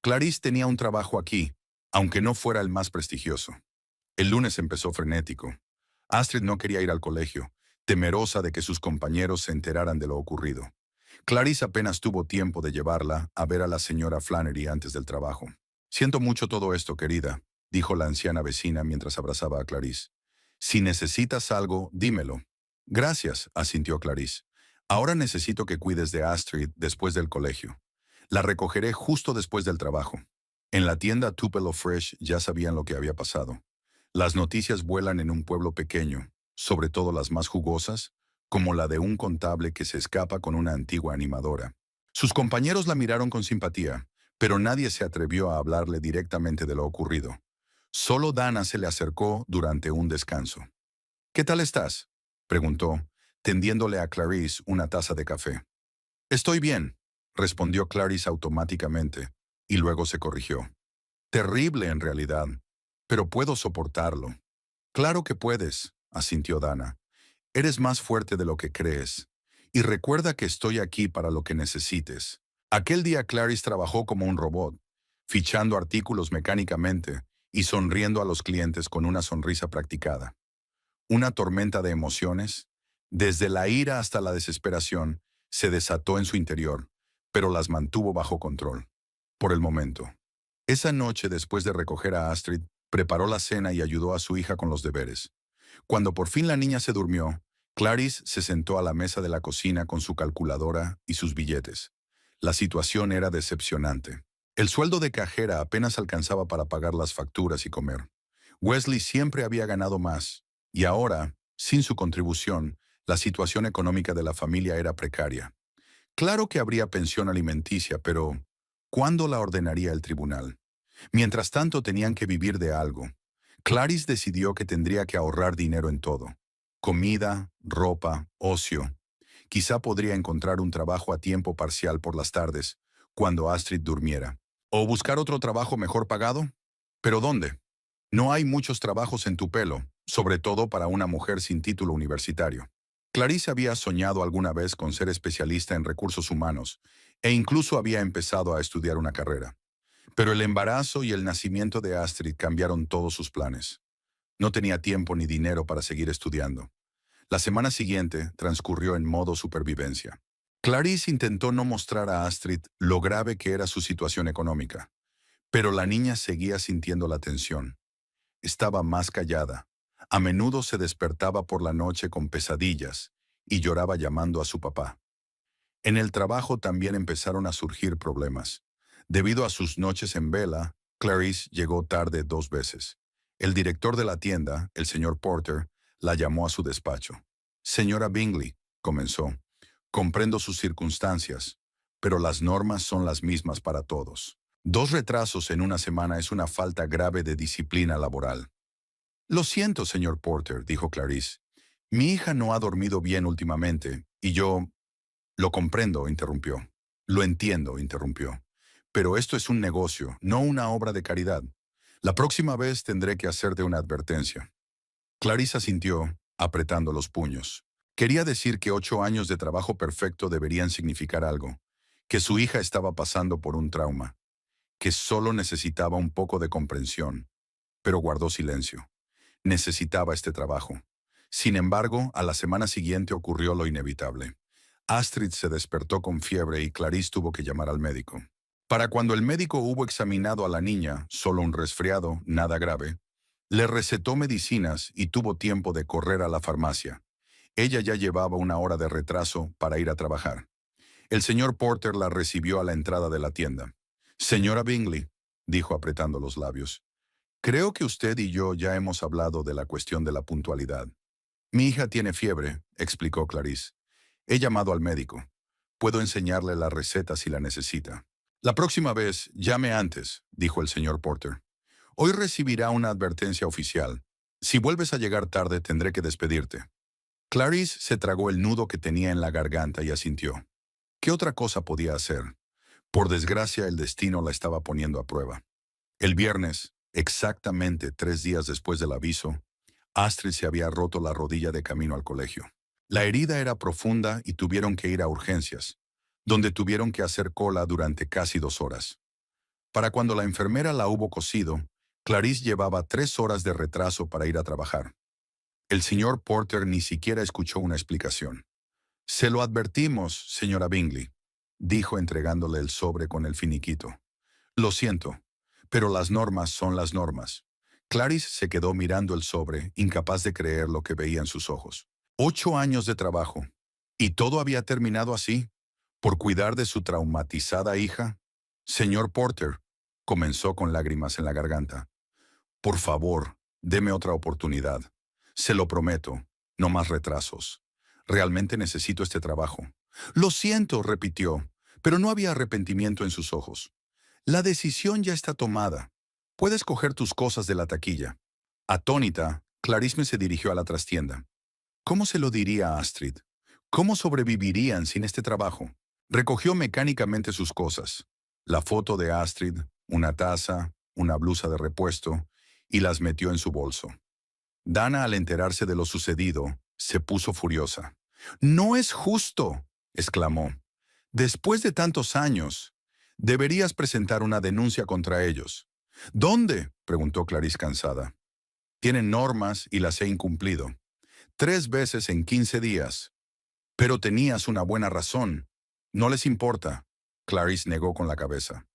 Clarice tenía un trabajo aquí, aunque no fuera el más prestigioso. El lunes empezó frenético. Astrid no quería ir al colegio, temerosa de que sus compañeros se enteraran de lo ocurrido. Clarice apenas tuvo tiempo de llevarla a ver a la señora Flannery antes del trabajo. Siento mucho todo esto, querida, dijo la anciana vecina mientras abrazaba a Clarice. Si necesitas algo, dímelo. Gracias, asintió Clarice. Ahora necesito que cuides de Astrid después del colegio. La recogeré justo después del trabajo. En la tienda Tupelo Fresh ya sabían lo que había pasado. Las noticias vuelan en un pueblo pequeño, sobre todo las más jugosas, como la de un contable que se escapa con una antigua animadora. Sus compañeros la miraron con simpatía, pero nadie se atrevió a hablarle directamente de lo ocurrido. Solo Dana se le acercó durante un descanso. ¿Qué tal estás?, preguntó, tendiéndole a Clarice una taza de café. Estoy bien, respondió Clarice automáticamente, y luego se corrigió. Terrible en realidad, pero puedo soportarlo. Claro que puedes, asintió Dana. Eres más fuerte de lo que crees. Y recuerda que estoy aquí para lo que necesites. Aquel día Clarice trabajó como un robot, fichando artículos mecánicamente y sonriendo a los clientes con una sonrisa practicada. Una tormenta de emociones, desde la ira hasta la desesperación, se desató en su interior, pero las mantuvo bajo control. Por el momento. Esa noche, después de recoger a Astrid, preparó la cena y ayudó a su hija con los deberes. Cuando por fin la niña se durmió, Clarice se sentó a la mesa de la cocina con su calculadora y sus billetes. La situación era decepcionante. El sueldo de cajera apenas alcanzaba para pagar las facturas y comer. Wesley siempre había ganado más, y ahora, sin su contribución, la situación económica de la familia era precaria. Claro que habría pensión alimenticia, pero ¿cuándo la ordenaría el tribunal? Mientras tanto tenían que vivir de algo. Clarice decidió que tendría que ahorrar dinero en todo. Comida, ropa, ocio. Quizá podría encontrar un trabajo a tiempo parcial por las tardes, cuando Astrid durmiera. ¿O buscar otro trabajo mejor pagado? ¿Pero dónde? No hay muchos trabajos en Tupelo, sobre todo para una mujer sin título universitario. Clarice había soñado alguna vez con ser especialista en recursos humanos, e incluso había empezado a estudiar una carrera. Pero el embarazo y el nacimiento de Astrid cambiaron todos sus planes. No tenía tiempo ni dinero para seguir estudiando. La semana siguiente transcurrió en modo supervivencia. Clarice intentó no mostrar a Astrid lo grave que era su situación económica, pero la niña seguía sintiendo la tensión. Estaba más callada. A menudo se despertaba por la noche con pesadillas y lloraba llamando a su papá. En el trabajo también empezaron a surgir problemas. Debido a sus noches en vela, Clarice llegó tarde 2 veces. El director de la tienda, el señor Porter, la llamó a su despacho. Señora Bingley, comenzó, comprendo sus circunstancias, pero las normas son las mismas para todos. 2 retrasos en una semana es una falta grave de disciplina laboral. Lo siento, señor Porter, dijo Clarice. Mi hija no ha dormido bien últimamente, y yo... Lo comprendo, interrumpió. Lo entiendo, interrumpió. Pero esto es un negocio, no una obra de caridad. La próxima vez tendré que hacerte una advertencia. Clarissa sintió, apretando los puños. Quería decir que 8 años de trabajo perfecto deberían significar algo, que su hija estaba pasando por un trauma, que solo necesitaba un poco de comprensión, pero guardó silencio. Necesitaba este trabajo. Sin embargo, a la semana siguiente ocurrió lo inevitable. Astrid se despertó con fiebre y Clarice tuvo que llamar al médico. Para cuando el médico hubo examinado a la niña, solo un resfriado, nada grave, le recetó medicinas y tuvo tiempo de correr a la farmacia. Ella ya llevaba 1 hora de retraso para ir a trabajar. El señor Porter la recibió a la entrada de la tienda. Señora Bingley, dijo apretando los labios, creo que usted y yo ya hemos hablado de la cuestión de la puntualidad. Mi hija tiene fiebre, explicó Clarice. He llamado al médico. Puedo enseñarle la receta si la necesita. La próxima vez, llame antes, dijo el señor Porter. Hoy recibirá una advertencia oficial. Si vuelves a llegar tarde, tendré que despedirte. Clarice se tragó el nudo que tenía en la garganta y asintió. ¿Qué otra cosa podía hacer? Por desgracia, el destino la estaba poniendo a prueba. El viernes, exactamente 3 días después del aviso, Astrid se había roto la rodilla de camino al colegio. La herida era profunda y tuvieron que ir a urgencias, donde tuvieron que hacer cola durante casi 2 horas. Para cuando la enfermera la hubo cosido, Clarice llevaba 3 horas de retraso para ir a trabajar. El señor Porter ni siquiera escuchó una explicación. Se lo advertimos, señora Bingley, dijo entregándole el sobre con el finiquito. Lo siento, pero las normas son las normas. Clarice se quedó mirando el sobre, incapaz de creer lo que veía en sus ojos. 8 años de trabajo. ¿Y todo había terminado así? ¿Por cuidar de su traumatizada hija? Señor Porter, comenzó con lágrimas en la garganta. Por favor, deme otra oportunidad. Se lo prometo, no más retrasos. Realmente necesito este trabajo. Lo siento, repitió, pero no había arrepentimiento en sus ojos. La decisión ya está tomada. Puedes coger tus cosas de la taquilla. Atónita, Clarisme se dirigió a la trastienda. ¿Cómo se lo diría a Astrid? ¿Cómo sobrevivirían sin este trabajo? Recogió mecánicamente sus cosas. La foto de Astrid, una taza, una blusa de repuesto, y las metió en su bolso. Dana, al enterarse de lo sucedido, se puso furiosa. «¡No es justo!», exclamó. «Después de tantos años, deberías presentar una denuncia contra ellos». «¿Dónde?», preguntó Clarice cansada. «Tienen normas y las he incumplido. 3 veces en 15 días. Pero tenías una buena razón. No les importa». Clarice negó con la cabeza.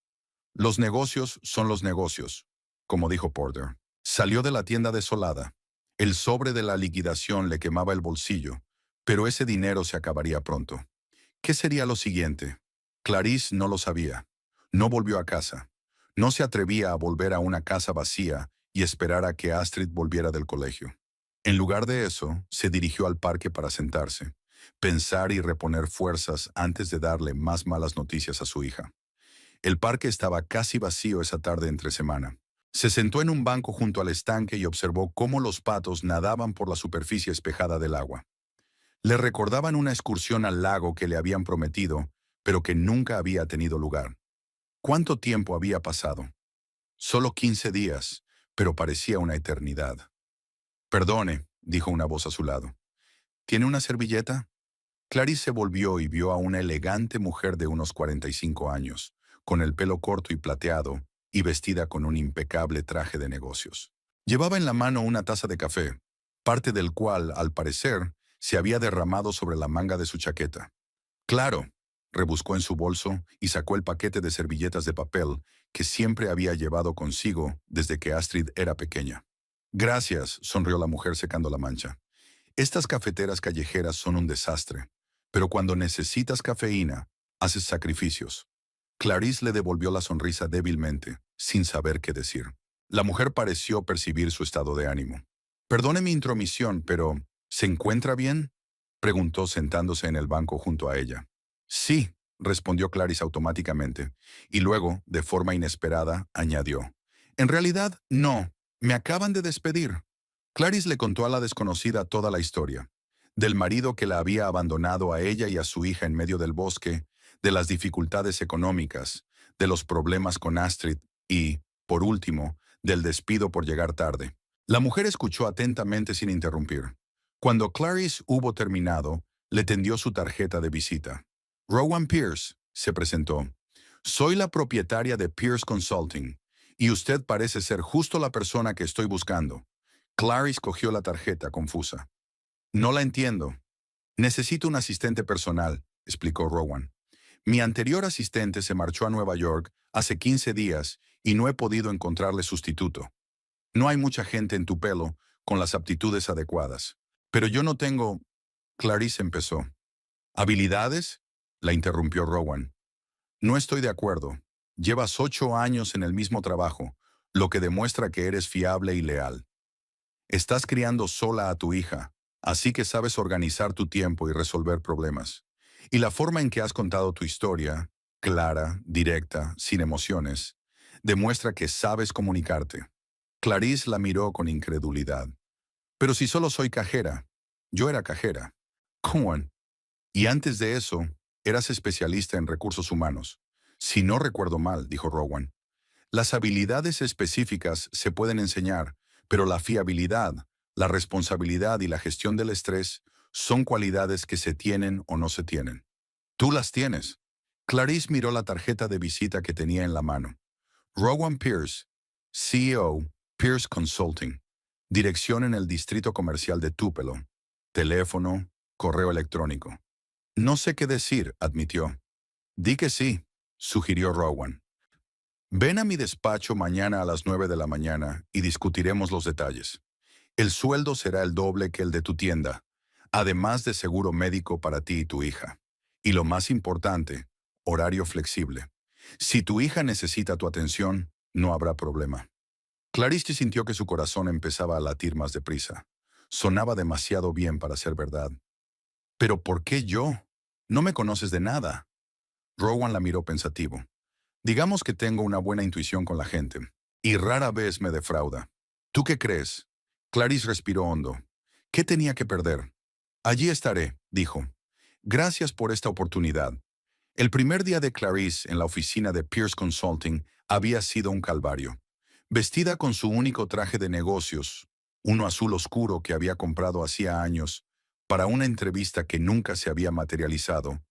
«Los negocios son los negocios», como dijo Porter. Salió de la tienda desolada. El sobre de la liquidación le quemaba el bolsillo, pero ese dinero se acabaría pronto. ¿Qué sería lo siguiente? Clarice no lo sabía. No volvió a casa. No se atrevía a volver a una casa vacía y esperar a que Astrid volviera del colegio. En lugar de eso, se dirigió al parque para sentarse, pensar y reponer fuerzas antes de darle más malas noticias a su hija. El parque estaba casi vacío esa tarde entre semana. Se sentó en un banco junto al estanque y observó cómo los patos nadaban por la superficie espejada del agua. Le recordaban una excursión al lago que le habían prometido, pero que nunca había tenido lugar. ¿Cuánto tiempo había pasado? Solo 15 días, pero parecía una eternidad. «Perdone», dijo una voz a su lado. «¿Tiene una servilleta?». Clarice se volvió y vio a una elegante mujer de unos 45 años, con el pelo corto y plateado, y vestida con un impecable traje de negocios. Llevaba en la mano una taza de café, parte del cual, al parecer, se había derramado sobre la manga de su chaqueta. «Claro», rebuscó en su bolso y sacó el paquete de servilletas de papel que siempre había llevado consigo desde que Astrid era pequeña. «Gracias», sonrió la mujer secando la mancha. «Estas cafeteras callejeras son un desastre. Pero cuando necesitas cafeína, haces sacrificios. Clarice le devolvió la sonrisa débilmente, sin saber qué decir. La mujer pareció percibir su estado de ánimo. Perdone mi intromisión, pero ¿se encuentra bien?, preguntó sentándose en el banco junto a ella. Sí, respondió Clarice automáticamente, y luego, de forma inesperada, añadió. En realidad, no, me acaban de despedir. Clarice le contó a la desconocida toda la historia, del marido que la había abandonado a ella y a su hija en medio del bosque, de las dificultades económicas, de los problemas con Astrid y, por último, del despido por llegar tarde. La mujer escuchó atentamente sin interrumpir. Cuando Clarice hubo terminado, le tendió su tarjeta de visita. Rowan Pierce, se presentó. Soy la propietaria de Pierce Consulting, y usted parece ser justo la persona que estoy buscando. Clarice cogió la tarjeta, confusa. No la entiendo. Necesito un asistente personal, explicó Rowan. Mi anterior asistente se marchó a Nueva York hace 15 días y no he podido encontrarle sustituto. No hay mucha gente en tu pelo con las aptitudes adecuadas. Pero yo no tengo... Clarice empezó. ¿Habilidades?, la interrumpió Rowan. No estoy de acuerdo. Llevas 8 años en el mismo trabajo, lo que demuestra que eres fiable y leal. Estás criando sola a tu hija, así que sabes organizar tu tiempo y resolver problemas. Y la forma en que has contado tu historia, clara, directa, sin emociones, demuestra que sabes comunicarte. Clarice la miró con incredulidad. Pero si solo soy cajera. Yo era cajera. ¿Cómo? Y antes de eso, eras especialista en recursos humanos. Si no recuerdo mal, dijo Rowan. Las habilidades específicas se pueden enseñar, pero la fiabilidad, la responsabilidad y la gestión del estrés son cualidades que se tienen o no se tienen. Tú las tienes. Clarice miró la tarjeta de visita que tenía en la mano. Rowan Pierce, CEO, Pierce Consulting. Dirección en el distrito comercial de Tupelo. Teléfono, correo electrónico. No sé qué decir, admitió. Di que sí, sugirió Rowan. Ven a mi despacho mañana a las 9 de la mañana y discutiremos los detalles. El sueldo será el doble que el de tu tienda, además de seguro médico para ti y tu hija. Y lo más importante, horario flexible. Si tu hija necesita tu atención, no habrá problema. Clarice sintió que su corazón empezaba a latir más deprisa. Sonaba demasiado bien para ser verdad. ¿Pero por qué yo? No me conoces de nada. Rowan la miró pensativo. Digamos que tengo una buena intuición con la gente, y rara vez me defrauda. ¿Tú qué crees? Clarice respiró hondo. ¿Qué tenía que perder? Allí estaré, dijo. Gracias por esta oportunidad. El primer día de Clarice en la oficina de Pierce Consulting había sido un calvario. Vestida con su único traje de negocios, uno azul oscuro que había comprado hacía años, para una entrevista que nunca se había materializado,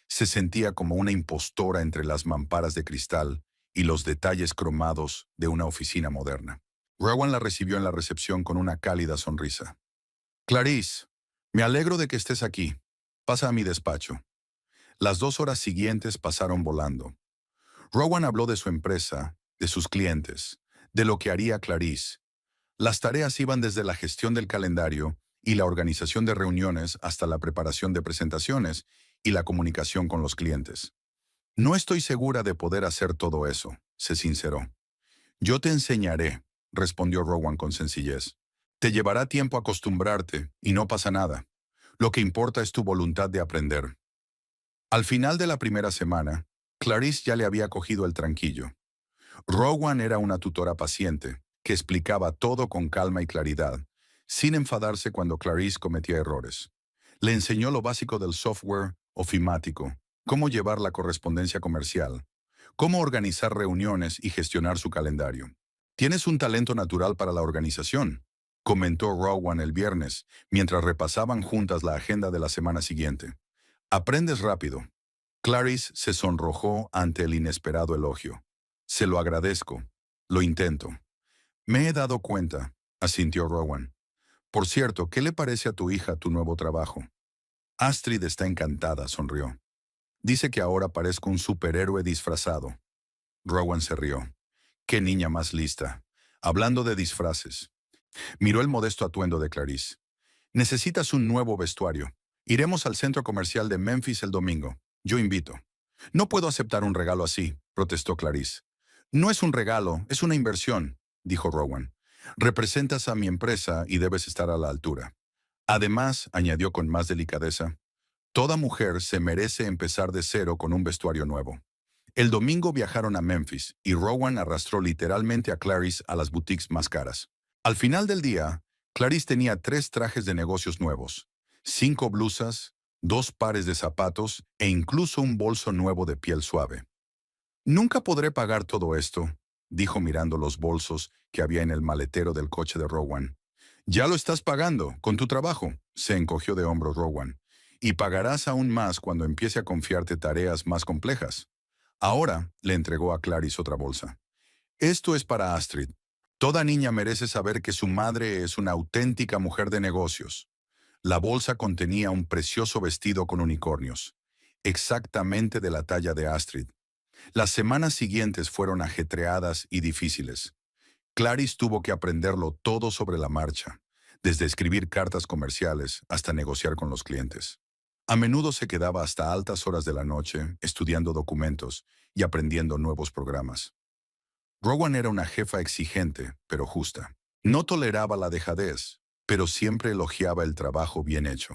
se sentía como una impostora entre las mamparas de cristal y los detalles cromados de una oficina moderna. Rowan la recibió en la recepción con una cálida sonrisa. Clarice, me alegro de que estés aquí. Pasa a mi despacho. Las 2 horas siguientes pasaron volando. Rowan habló de su empresa, de sus clientes, de lo que haría Clarice. Las tareas iban desde la gestión del calendario y la organización de reuniones hasta la preparación de presentaciones y la comunicación con los clientes. No estoy segura de poder hacer todo eso, se sinceró. Yo te enseñaré, respondió Rowan con sencillez. Te llevará tiempo acostumbrarte y no pasa nada. Lo que importa es tu voluntad de aprender. Al final de la primera semana, Clarice ya le había cogido el tranquillo. Rowan era una tutora paciente, que explicaba todo con calma y claridad, sin enfadarse cuando Clarice cometía errores. Le enseñó lo básico del software ofimático, cómo llevar la correspondencia comercial, cómo organizar reuniones y gestionar su calendario. Tienes un talento natural para la organización, comentó Rowan el viernes, mientras repasaban juntas la agenda de la semana siguiente. Aprendes rápido. Clarice se sonrojó ante el inesperado elogio. Se lo agradezco. Lo intento. Me he dado cuenta, asintió Rowan. Por cierto, ¿qué le parece a tu hija tu nuevo trabajo? Astrid está encantada, sonrió. Dice que ahora parezco un superhéroe disfrazado. Rowan se rió. ¡Qué niña más lista! Hablando de disfraces. Miró el modesto atuendo de Clarice. Necesitas un nuevo vestuario, Iremos al centro comercial de Memphis el domingo. Yo invito. No puedo aceptar un regalo así, protestó Clarice. No es un regalo, es una inversión, dijo Rowan. Representas a mi empresa y debes estar a la altura. Además, añadió con más delicadeza, toda mujer se merece empezar de cero con un vestuario nuevo. El domingo viajaron a Memphis y Rowan arrastró literalmente a Clarice a las boutiques más caras. Al final del día, Clarice tenía 3 trajes de negocios nuevos, 5 blusas, 2 pares de zapatos e incluso un bolso nuevo de piel suave. Nunca podré pagar todo esto, dijo mirando los bolsos que había en el maletero del coche de Rowan. Ya lo estás pagando, con tu trabajo, se encogió de hombros Rowan. Y pagarás aún más cuando empiece a confiarte tareas más complejas. Ahora le entregó a Clarice otra bolsa. Esto es para Astrid. Toda niña merece saber que su madre es una auténtica mujer de negocios. La bolsa contenía un precioso vestido con unicornios, exactamente de la talla de Astrid. Las semanas siguientes fueron ajetreadas y difíciles. Clarice tuvo que aprenderlo todo sobre la marcha, desde escribir cartas comerciales hasta negociar con los clientes. A menudo se quedaba hasta altas horas de la noche estudiando documentos y aprendiendo nuevos programas. Rowan era una jefa exigente, pero justa. No toleraba la dejadez, pero siempre elogiaba el trabajo bien hecho.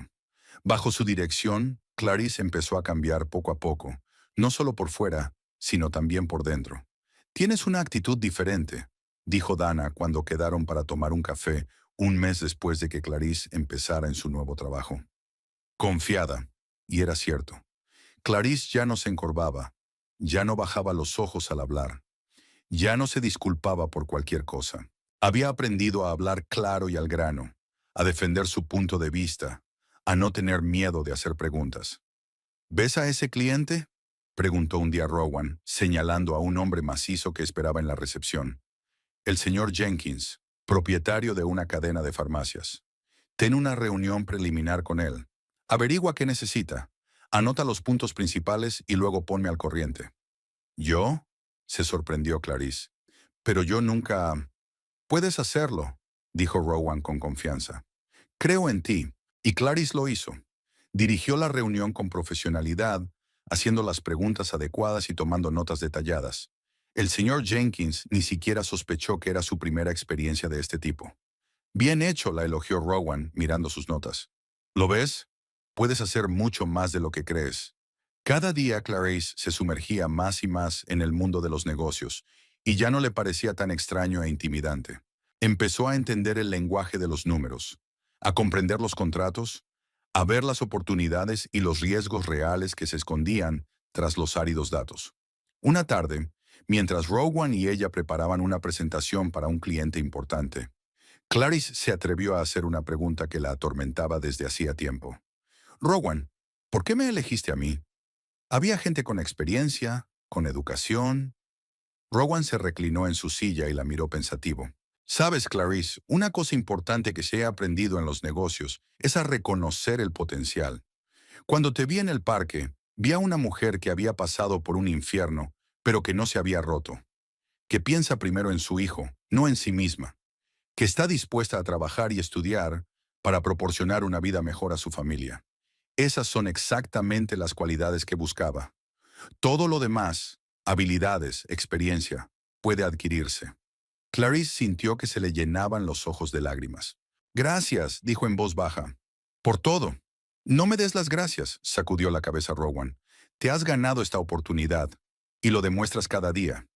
Bajo su dirección, Clarice empezó a cambiar poco a poco, no solo por fuera, sino también por dentro. Tienes una actitud diferente, dijo Dana cuando quedaron para tomar un café un mes después de que Clarice empezara en su nuevo trabajo. Confiada, y era cierto. Clarice ya no se encorvaba, ya no bajaba los ojos al hablar, ya no se disculpaba por cualquier cosa. Había aprendido a hablar claro y al grano, a defender su punto de vista, a no tener miedo de hacer preguntas. ¿Ves a ese cliente?, preguntó un día Rowan, señalando a un hombre macizo que esperaba en la recepción. El señor Jenkins, propietario de una cadena de farmacias. Ten una reunión preliminar con él. Averigua qué necesita. Anota los puntos principales y luego ponme al corriente. ¿Yo?, se sorprendió Clarice. Pero yo nunca... Puedes hacerlo, dijo Rowan con confianza. Creo en ti. Y Clarice lo hizo. Dirigió la reunión con profesionalidad, haciendo las preguntas adecuadas y tomando notas detalladas. El señor Jenkins ni siquiera sospechó que era su primera experiencia de este tipo. Bien hecho, la elogió Rowan, mirando sus notas. ¿Lo ves? Puedes hacer mucho más de lo que crees. Cada día Clarice se sumergía más y más en el mundo de los negocios, y ya no le parecía tan extraño e intimidante. Empezó a entender el lenguaje de los números, a comprender los contratos, a ver las oportunidades y los riesgos reales que se escondían tras los áridos datos. Una tarde, mientras Rowan y ella preparaban una presentación para un cliente importante, Clarice se atrevió a hacer una pregunta que la atormentaba desde hacía tiempo. Rowan, ¿por qué me elegiste a mí? Había gente con experiencia, con educación. Rowan se reclinó en su silla y la miró pensativo. Sabes, Clarice, una cosa importante que se ha aprendido en los negocios es a reconocer el potencial. Cuando te vi en el parque, vi a una mujer que había pasado por un infierno, pero que no se había roto. Que piensa primero en su hijo, no en sí misma. Que está dispuesta a trabajar y estudiar para proporcionar una vida mejor a su familia. Esas son exactamente las cualidades que buscaba. Todo lo demás, habilidades, experiencia, puede adquirirse. Clarice sintió que se le llenaban los ojos de lágrimas. Gracias, dijo en voz baja. Por todo. No me des las gracias, sacudió la cabeza Rowan. Te has ganado esta oportunidad, y lo demuestras cada día.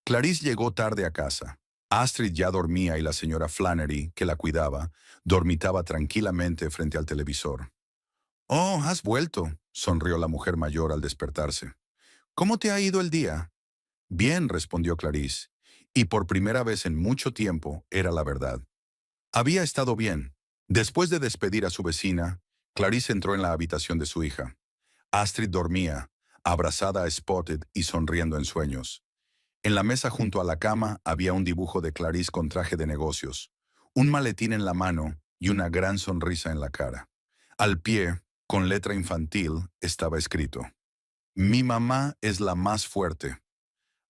Clarice llegó tarde a casa. Astrid ya dormía y la señora Flannery, que la cuidaba, dormitaba tranquilamente frente al televisor. Oh, has vuelto, sonrió la mujer mayor al despertarse. ¿Cómo te ha ido el día? Bien, respondió Clarice, y por primera vez en mucho tiempo era la verdad. Había estado bien. Después de despedir a su vecina, Clarice entró en la habitación de su hija. Astrid dormía, abrazada a Spotted y sonriendo en sueños. En la mesa junto a la cama había un dibujo de Clarice con traje de negocios, un maletín en la mano y una gran sonrisa en la cara. Al pie, con letra infantil, estaba escrito: Mi mamá es la más fuerte.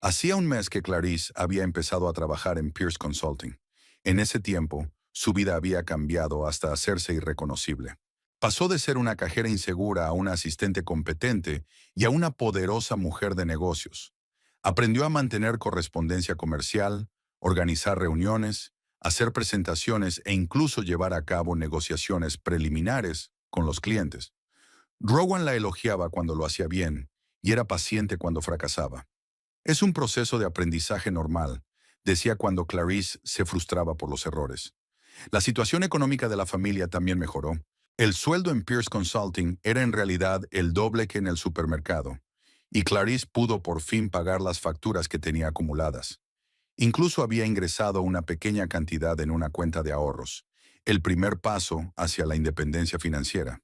Hacía un mes que Clarice había empezado a trabajar en Pierce Consulting. En ese tiempo, su vida había cambiado hasta hacerse irreconocible. Pasó de ser una cajera insegura a una asistente competente y a una poderosa mujer de negocios. Aprendió a mantener correspondencia comercial, organizar reuniones, hacer presentaciones e incluso llevar a cabo negociaciones preliminares con los clientes. Rowan la elogiaba cuando lo hacía bien y era paciente cuando fracasaba. Es un proceso de aprendizaje normal, decía cuando Clarice se frustraba por los errores. La situación económica de la familia también mejoró. El sueldo en Pierce Consulting era en realidad el doble que en el supermercado, y Clarice pudo por fin pagar las facturas que tenía acumuladas. Incluso había ingresado una pequeña cantidad en una cuenta de ahorros, el primer paso hacia la independencia financiera.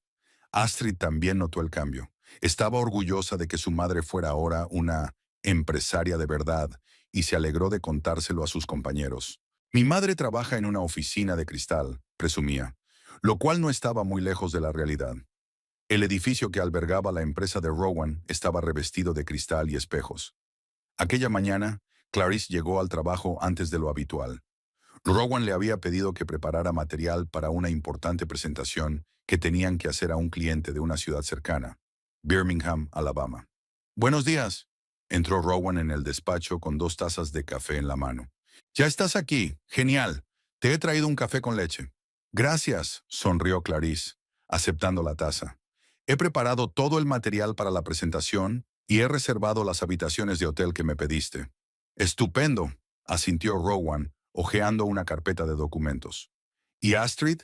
Astrid también notó el cambio. Estaba orgullosa de que su madre fuera ahora una empresaria de verdad y se alegró de contárselo a sus compañeros. Mi madre trabaja en una oficina de cristal, presumía, lo cual no estaba muy lejos de la realidad. El edificio que albergaba la empresa de Rowan estaba revestido de cristal y espejos. Aquella mañana, Clarice llegó al trabajo antes de lo habitual. Rowan le había pedido que preparara material para una importante presentación que tenían que hacer a un cliente de una ciudad cercana, Birmingham, Alabama. Buenos días. Entró Rowan en el despacho con 2 tazas de café en la mano. Ya estás aquí. Genial. Te he traído un café con leche. Gracias, sonrió Clarice, aceptando la taza. He preparado todo el material para la presentación y he reservado las habitaciones de hotel que me pediste. Estupendo, asintió Rowan, hojeando una carpeta de documentos. ¿Y Astrid?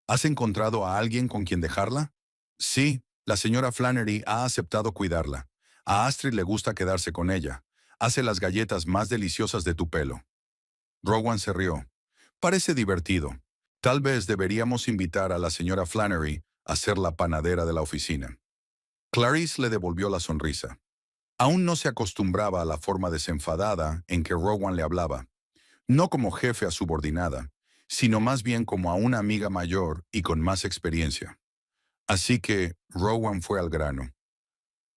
¿Has encontrado a alguien con quien dejarla? Sí, la señora Flannery ha aceptado cuidarla. A Astrid le gusta quedarse con ella. Hace las galletas más deliciosas de tu pelo. Rowan se rió. Parece divertido. Tal vez deberíamos invitar a la señora Flannery a ser la panadera de la oficina. Clarice le devolvió la sonrisa. Aún no se acostumbraba a la forma desenfadada en que Rowan le hablaba. No como jefe a subordinada, sino más bien como a una amiga mayor y con más experiencia. Así que Rowan fue al grano.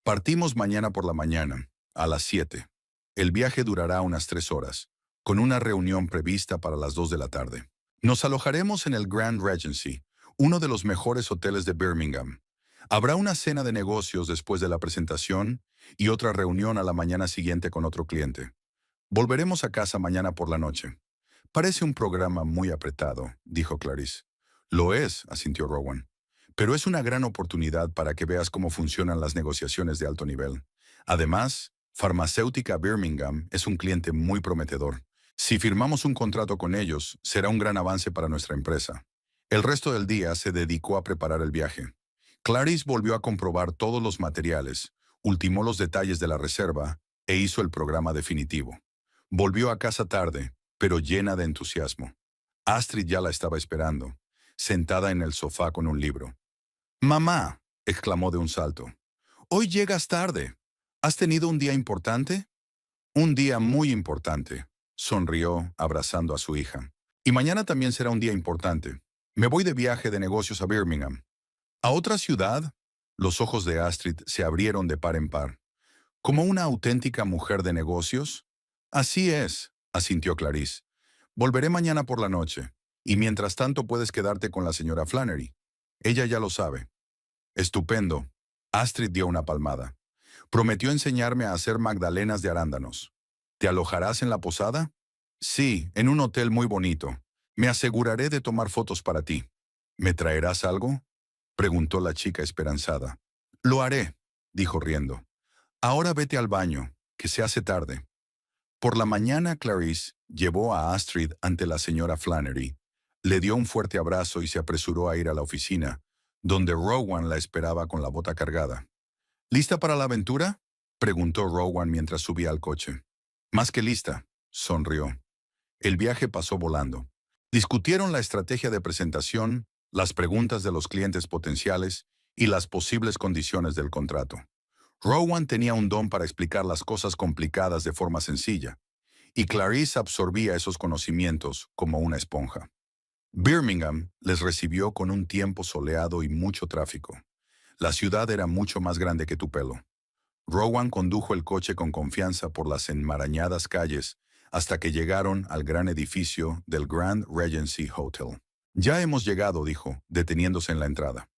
Partimos mañana por la mañana, a las 7. El viaje durará unas 3 horas, con una reunión prevista para las 2 de la tarde. Nos alojaremos en el Grand Regency, uno de los mejores hoteles de Birmingham. Habrá una cena de negocios después de la presentación y otra reunión a la mañana siguiente con otro cliente. Volveremos a casa mañana por la noche. Parece un programa muy apretado, dijo Clarice. Lo es, asintió Rowan. Pero es una gran oportunidad para que veas cómo funcionan las negociaciones de alto nivel. Además, Farmacéutica Birmingham es un cliente muy prometedor. Si firmamos un contrato con ellos, será un gran avance para nuestra empresa. El resto del día se dedicó a preparar el viaje. Clarice volvió a comprobar todos los materiales, ultimó los detalles de la reserva e hizo el programa definitivo. Volvió a casa tarde, pero llena de entusiasmo. Astrid ya la estaba esperando, sentada en el sofá con un libro. «Mamá», exclamó de un salto, «hoy llegas tarde. ¿Has tenido un día importante?» «Un día muy importante», sonrió, abrazando a su hija. «Y mañana también será un día importante. Me voy de viaje de negocios a Birmingham». «¿A otra ciudad?» Los ojos de Astrid se abrieron de par en par. «¿Como una auténtica mujer de negocios?» «Así es», asintió Clarice. «Volveré mañana por la noche, y mientras tanto puedes quedarte con la señora Flannery. Ella ya lo sabe». «Estupendo». Astrid dio una palmada. «Prometió enseñarme a hacer magdalenas de arándanos». «¿Te alojarás en la posada?» «Sí, en un hotel muy bonito. Me aseguraré de tomar fotos para ti». «¿Me traerás algo?», preguntó la chica esperanzada. «Lo haré», dijo riendo. «Ahora vete al baño, que se hace tarde». Por la mañana Clarice llevó a Astrid ante la señora Flannery, le dio un fuerte abrazo y se apresuró a ir a la oficina, donde Rowan la esperaba con la bota cargada. «¿Lista para la aventura?», preguntó Rowan mientras subía al coche. «Más que lista», sonrió. El viaje pasó volando. Discutieron la estrategia de presentación, las preguntas de los clientes potenciales y las posibles condiciones del contrato. Rowan tenía un don para explicar las cosas complicadas de forma sencilla, y Clarice absorbía esos conocimientos como una esponja. Birmingham les recibió con un tiempo soleado y mucho tráfico. La ciudad era mucho más grande que Tupelo. Rowan condujo el coche con confianza por las enmarañadas calles hasta que llegaron al gran edificio del Grand Regency Hotel. «Ya hemos llegado», dijo, deteniéndose en la entrada.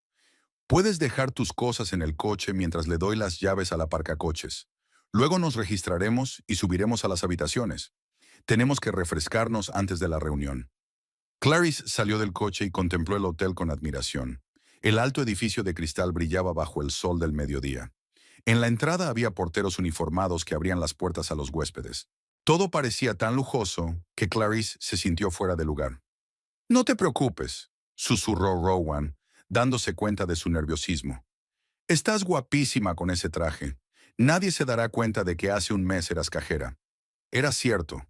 Puedes dejar tus cosas en el coche mientras le doy las llaves al aparcacoches. Luego nos registraremos y subiremos a las habitaciones. Tenemos que refrescarnos antes de la reunión. Clarice salió del coche y contempló el hotel con admiración. El alto edificio de cristal brillaba bajo el sol del mediodía. En la entrada había porteros uniformados que abrían las puertas a los huéspedes. Todo parecía tan lujoso que Clarice se sintió fuera de lugar. «No te preocupes», susurró Rowan, dándose cuenta de su nerviosismo. «Estás guapísima con ese traje. Nadie se dará cuenta de que hace un mes eras cajera». Era cierto.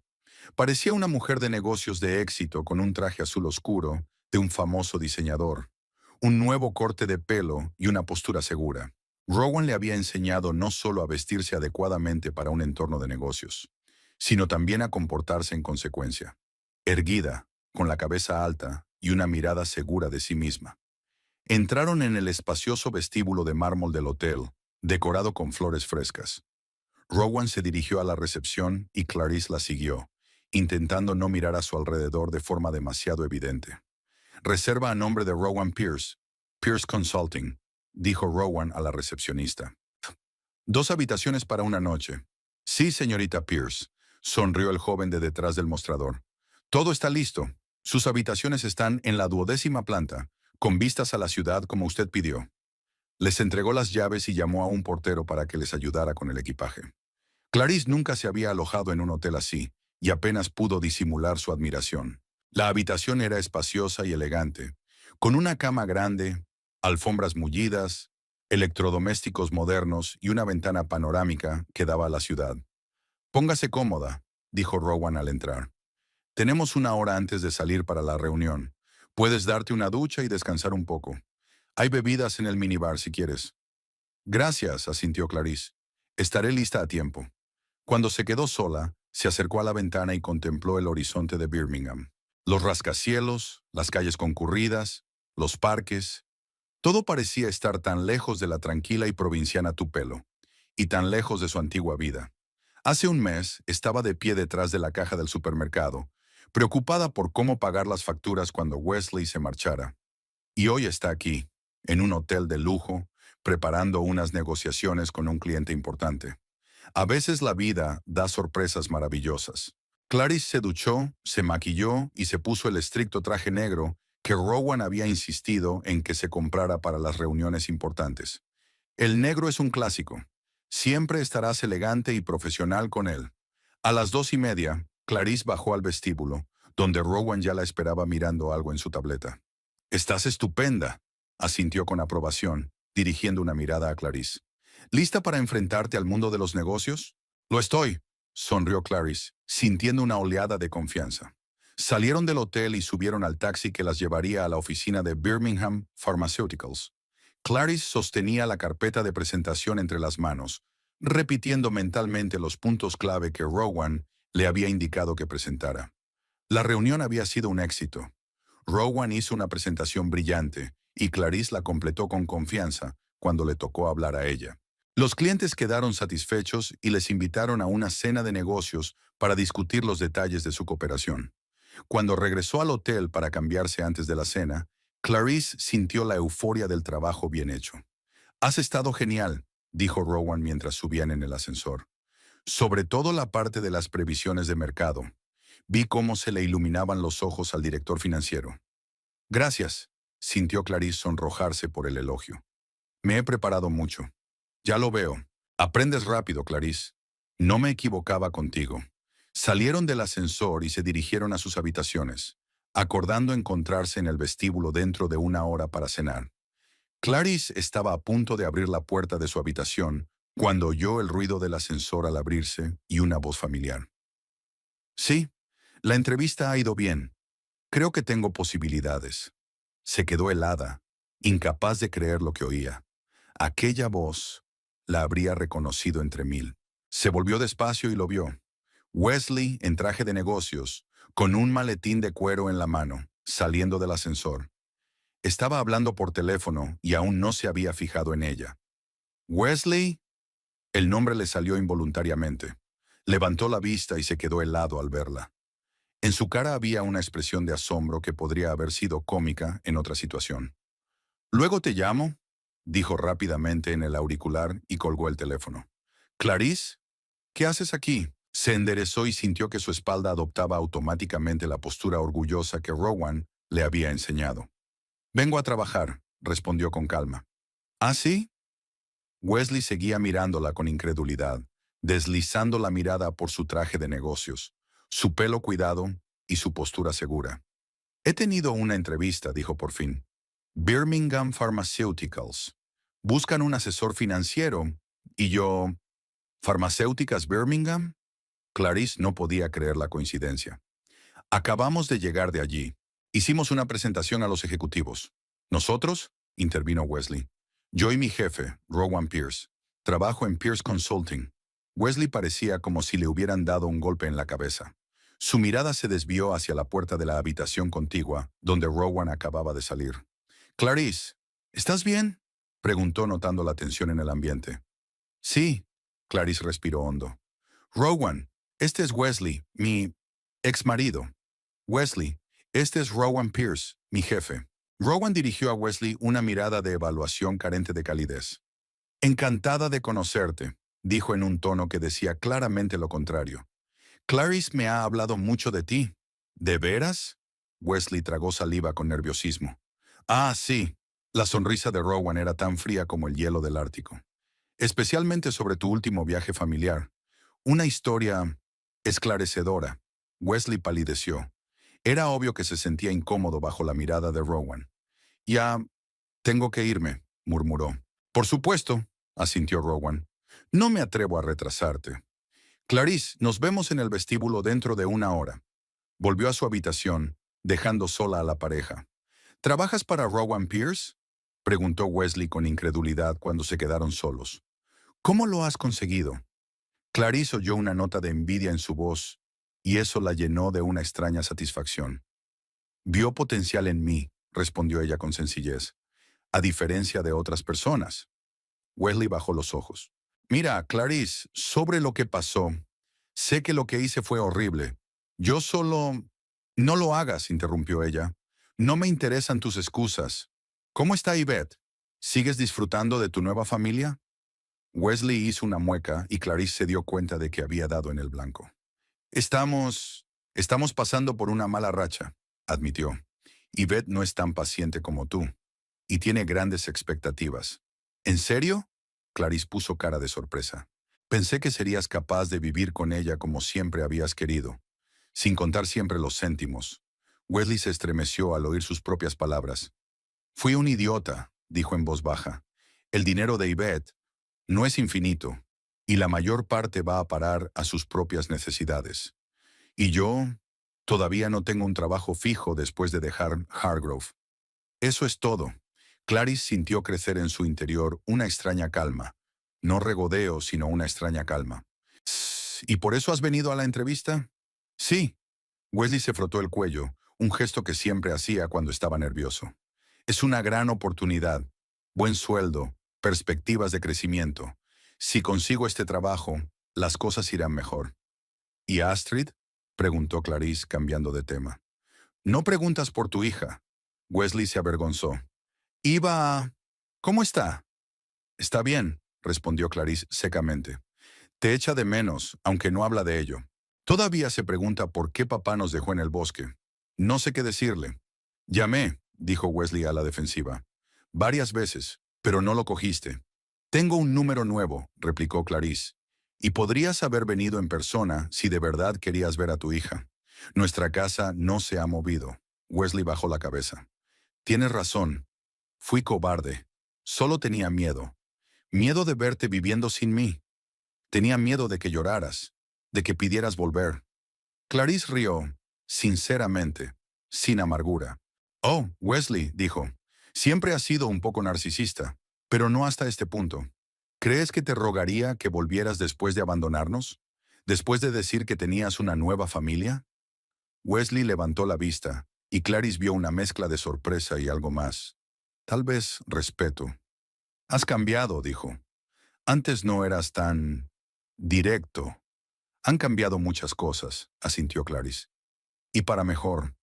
Parecía una mujer de negocios de éxito con un traje azul oscuro de un famoso diseñador, un nuevo corte de pelo y una postura segura. Rowan le había enseñado no solo a vestirse adecuadamente para un entorno de negocios, sino también a comportarse en consecuencia. Erguida, con la cabeza alta y una mirada segura de sí misma. Entraron en el espacioso vestíbulo de mármol del hotel, decorado con flores frescas. Rowan se dirigió a la recepción y Clarice la siguió, intentando no mirar a su alrededor de forma demasiado evidente. «Reserva a nombre de Rowan Pierce, Pierce Consulting», dijo Rowan a la recepcionista. «2 habitaciones para una noche». «Sí, señorita Pierce», sonrió el joven de detrás del mostrador. «Todo está listo. Sus habitaciones están en la 12ª planta, con vistas a la ciudad como usted pidió». Les entregó las llaves y llamó a un portero para que les ayudara con el equipaje. Clarice nunca se había alojado en un hotel así, y apenas pudo disimular su admiración. La habitación era espaciosa y elegante, con una cama grande, alfombras mullidas, electrodomésticos modernos y una ventana panorámica que daba a la ciudad. «Póngase cómoda», dijo Rowan al entrar. «Tenemos 1 hora antes de salir para la reunión. Puedes darte una ducha y descansar un poco. Hay bebidas en el minibar si quieres». «Gracias», asintió Clarice. «Estaré lista a tiempo». Cuando se quedó sola, se acercó a la ventana y contempló el horizonte de Birmingham. Los rascacielos, las calles concurridas, los parques. Todo parecía estar tan lejos de la tranquila y provinciana Tupelo, y tan lejos de su antigua vida. Hace un mes estaba de pie detrás de la caja del supermercado, preocupada por cómo pagar las facturas cuando Wesley se marchara. Y hoy está aquí, en un hotel de lujo, preparando unas negociaciones con un cliente importante. A veces la vida da sorpresas maravillosas. Clarice se duchó, se maquilló y se puso el estricto traje negro que Rowan había insistido en que se comprara para las reuniones importantes. El negro es un clásico. Siempre estarás elegante y profesional con él. A las 2:30, Clarice bajó al vestíbulo, donde Rowan ya la esperaba mirando algo en su tableta. «Estás estupenda», asintió con aprobación, dirigiendo una mirada a Clarice. «¿Lista para enfrentarte al mundo de los negocios?» «Lo estoy», sonrió Clarice, sintiendo una oleada de confianza. Salieron del hotel y subieron al taxi que las llevaría a la oficina de Birmingham Pharmaceuticals. Clarice sostenía la carpeta de presentación entre las manos, repitiendo mentalmente los puntos clave que Rowan le había indicado que presentara. La reunión había sido un éxito. Rowan hizo una presentación brillante y Clarice la completó con confianza cuando le tocó hablar a ella. Los clientes quedaron satisfechos y les invitaron a una cena de negocios para discutir los detalles de su cooperación. Cuando regresó al hotel para cambiarse antes de la cena, Clarice sintió la euforia del trabajo bien hecho. «Has estado genial», dijo Rowan mientras subían en el ascensor. «Sobre todo la parte de las previsiones de mercado. Vi cómo se le iluminaban los ojos al director financiero». «Gracias», sintió Clarice sonrojarse por el elogio. «Me he preparado mucho». «Ya lo veo. Aprendes rápido, Clarice. No me equivocaba contigo». Salieron del ascensor y se dirigieron a sus habitaciones, acordando encontrarse en el vestíbulo dentro de 1 hora para cenar. Clarice estaba a punto de abrir la puerta de su habitación cuando oyó el ruido del ascensor al abrirse y una voz familiar. «Sí, la entrevista ha ido bien. Creo que tengo posibilidades». Se quedó helada, incapaz de creer lo que oía. Aquella voz la habría reconocido entre mil. Se volvió despacio y lo vio. Wesley, en traje de negocios, con un maletín de cuero en la mano, saliendo del ascensor. Estaba hablando por teléfono y aún no se había fijado en ella. «¿Wesley?» El nombre le salió involuntariamente. Levantó la vista y se quedó helado al verla. En su cara había una expresión de asombro que podría haber sido cómica en otra situación. «Luego te llamo», dijo rápidamente en el auricular y colgó el teléfono. «Clarice, ¿qué haces aquí?». Se enderezó y sintió que su espalda adoptaba automáticamente la postura orgullosa que Rowan le había enseñado. «Vengo a trabajar», respondió con calma. «¿Ah, sí?». Wesley seguía mirándola con incredulidad, deslizando la mirada por su traje de negocios, su pelo cuidado y su postura segura. «He tenido una entrevista», dijo por fin. «Birmingham Pharmaceuticals. Buscan un asesor financiero y yo... ¿Farmacéuticas Birmingham?». Clarice no podía creer la coincidencia. «Acabamos de llegar de allí. Hicimos una presentación a los ejecutivos». «¿Nosotros?», intervino Wesley. «Yo y mi jefe, Rowan Pierce. Trabajo en Pierce Consulting». Wesley parecía como si le hubieran dado un golpe en la cabeza. Su mirada se desvió hacia la puerta de la habitación contigua, donde Rowan acababa de salir. «Clarice, ¿estás bien?», preguntó notando la tensión en el ambiente. «Sí», Clarice respiró hondo. «Rowan, este es Wesley, mi ex marido». «Wesley, este es Rowan Pierce, mi jefe». Rowan dirigió a Wesley una mirada de evaluación carente de calidez. «Encantada de conocerte», dijo en un tono que decía claramente lo contrario. «Clarice me ha hablado mucho de ti». «¿De veras?». Wesley tragó saliva con nerviosismo. «Ah, sí». La sonrisa de Rowan era tan fría como el hielo del Ártico. «Especialmente sobre tu último viaje familiar. Una historia esclarecedora». Wesley palideció. Era obvio que se sentía incómodo bajo la mirada de Rowan. «Ya tengo que irme», murmuró. «Por supuesto», asintió Rowan. «No me atrevo a retrasarte». «Clarice, nos vemos en el vestíbulo dentro de una hora». Volvió a su habitación, dejando sola a la pareja. «¿Trabajas para Rowan Pierce?», preguntó Wesley con incredulidad cuando se quedaron solos. «¿Cómo lo has conseguido?». Clarice oyó una nota de envidia en su voz, y eso la llenó de una extraña satisfacción. «Vio potencial en mí», respondió ella con sencillez, «a diferencia de otras personas». Wesley bajó los ojos. «Mira, Clarice, sobre lo que pasó. Sé que lo que hice fue horrible. Yo solo... «No lo hagas», interrumpió ella. «No me interesan tus excusas. ¿Cómo está Yvette? ¿Sigues disfrutando de tu nueva familia?». Wesley hizo una mueca y Clarice se dio cuenta de que había dado en el blanco. Estamos pasando por una mala racha», admitió. «Yvette no es tan paciente como tú, y tiene grandes expectativas». «¿En serio?». Clarice puso cara de sorpresa. «Pensé que serías capaz de vivir con ella como siempre habías querido, sin contar siempre los céntimos». Wesley se estremeció al oír sus propias palabras. «Fui un idiota», dijo en voz baja. «El dinero de Yvette no es infinito, y la mayor parte va a parar a sus propias necesidades. Y yo todavía no tengo un trabajo fijo después de dejar Hargrove. Eso es todo». Clarice sintió crecer en su interior una extraña calma. No regodeo, sino una extraña calma. «¿Y por eso has venido a la entrevista?». «Sí». Wesley se frotó el cuello, un gesto que siempre hacía cuando estaba nervioso. «Es una gran oportunidad. Buen sueldo, perspectivas de crecimiento. Si consigo este trabajo, las cosas irán mejor». «¿Y Astrid?», preguntó Clarice cambiando de tema. «No preguntas por tu hija». Wesley se avergonzó. «Iba a... ¿Cómo está?». «Está bien», respondió Clarice secamente. «Te echa de menos, aunque no habla de ello. Todavía se pregunta por qué papá nos dejó en el bosque. No sé qué decirle». «Llamé», dijo Wesley a la defensiva. «Varias veces, pero no lo cogiste». «Tengo un número nuevo», replicó Clarice. «Y podrías haber venido en persona si de verdad querías ver a tu hija. Nuestra casa no se ha movido». Wesley bajó la cabeza. «Tienes razón. Fui cobarde. Solo tenía miedo. Miedo de verte viviendo sin mí. Tenía miedo de que lloraras, de que pidieras volver». Clarice rió, sinceramente, sin amargura. «Oh, Wesley», dijo, «siempre has sido un poco narcisista, pero no hasta este punto. ¿Crees que te rogaría que volvieras después de abandonarnos? ¿Después de decir que tenías una nueva familia?». Wesley levantó la vista, y Clarice vio una mezcla de sorpresa y algo más. Tal vez respeto. «Has cambiado», dijo. «Antes no eras tan... directo». «Han cambiado muchas cosas», asintió Clarice. «Y para mejor.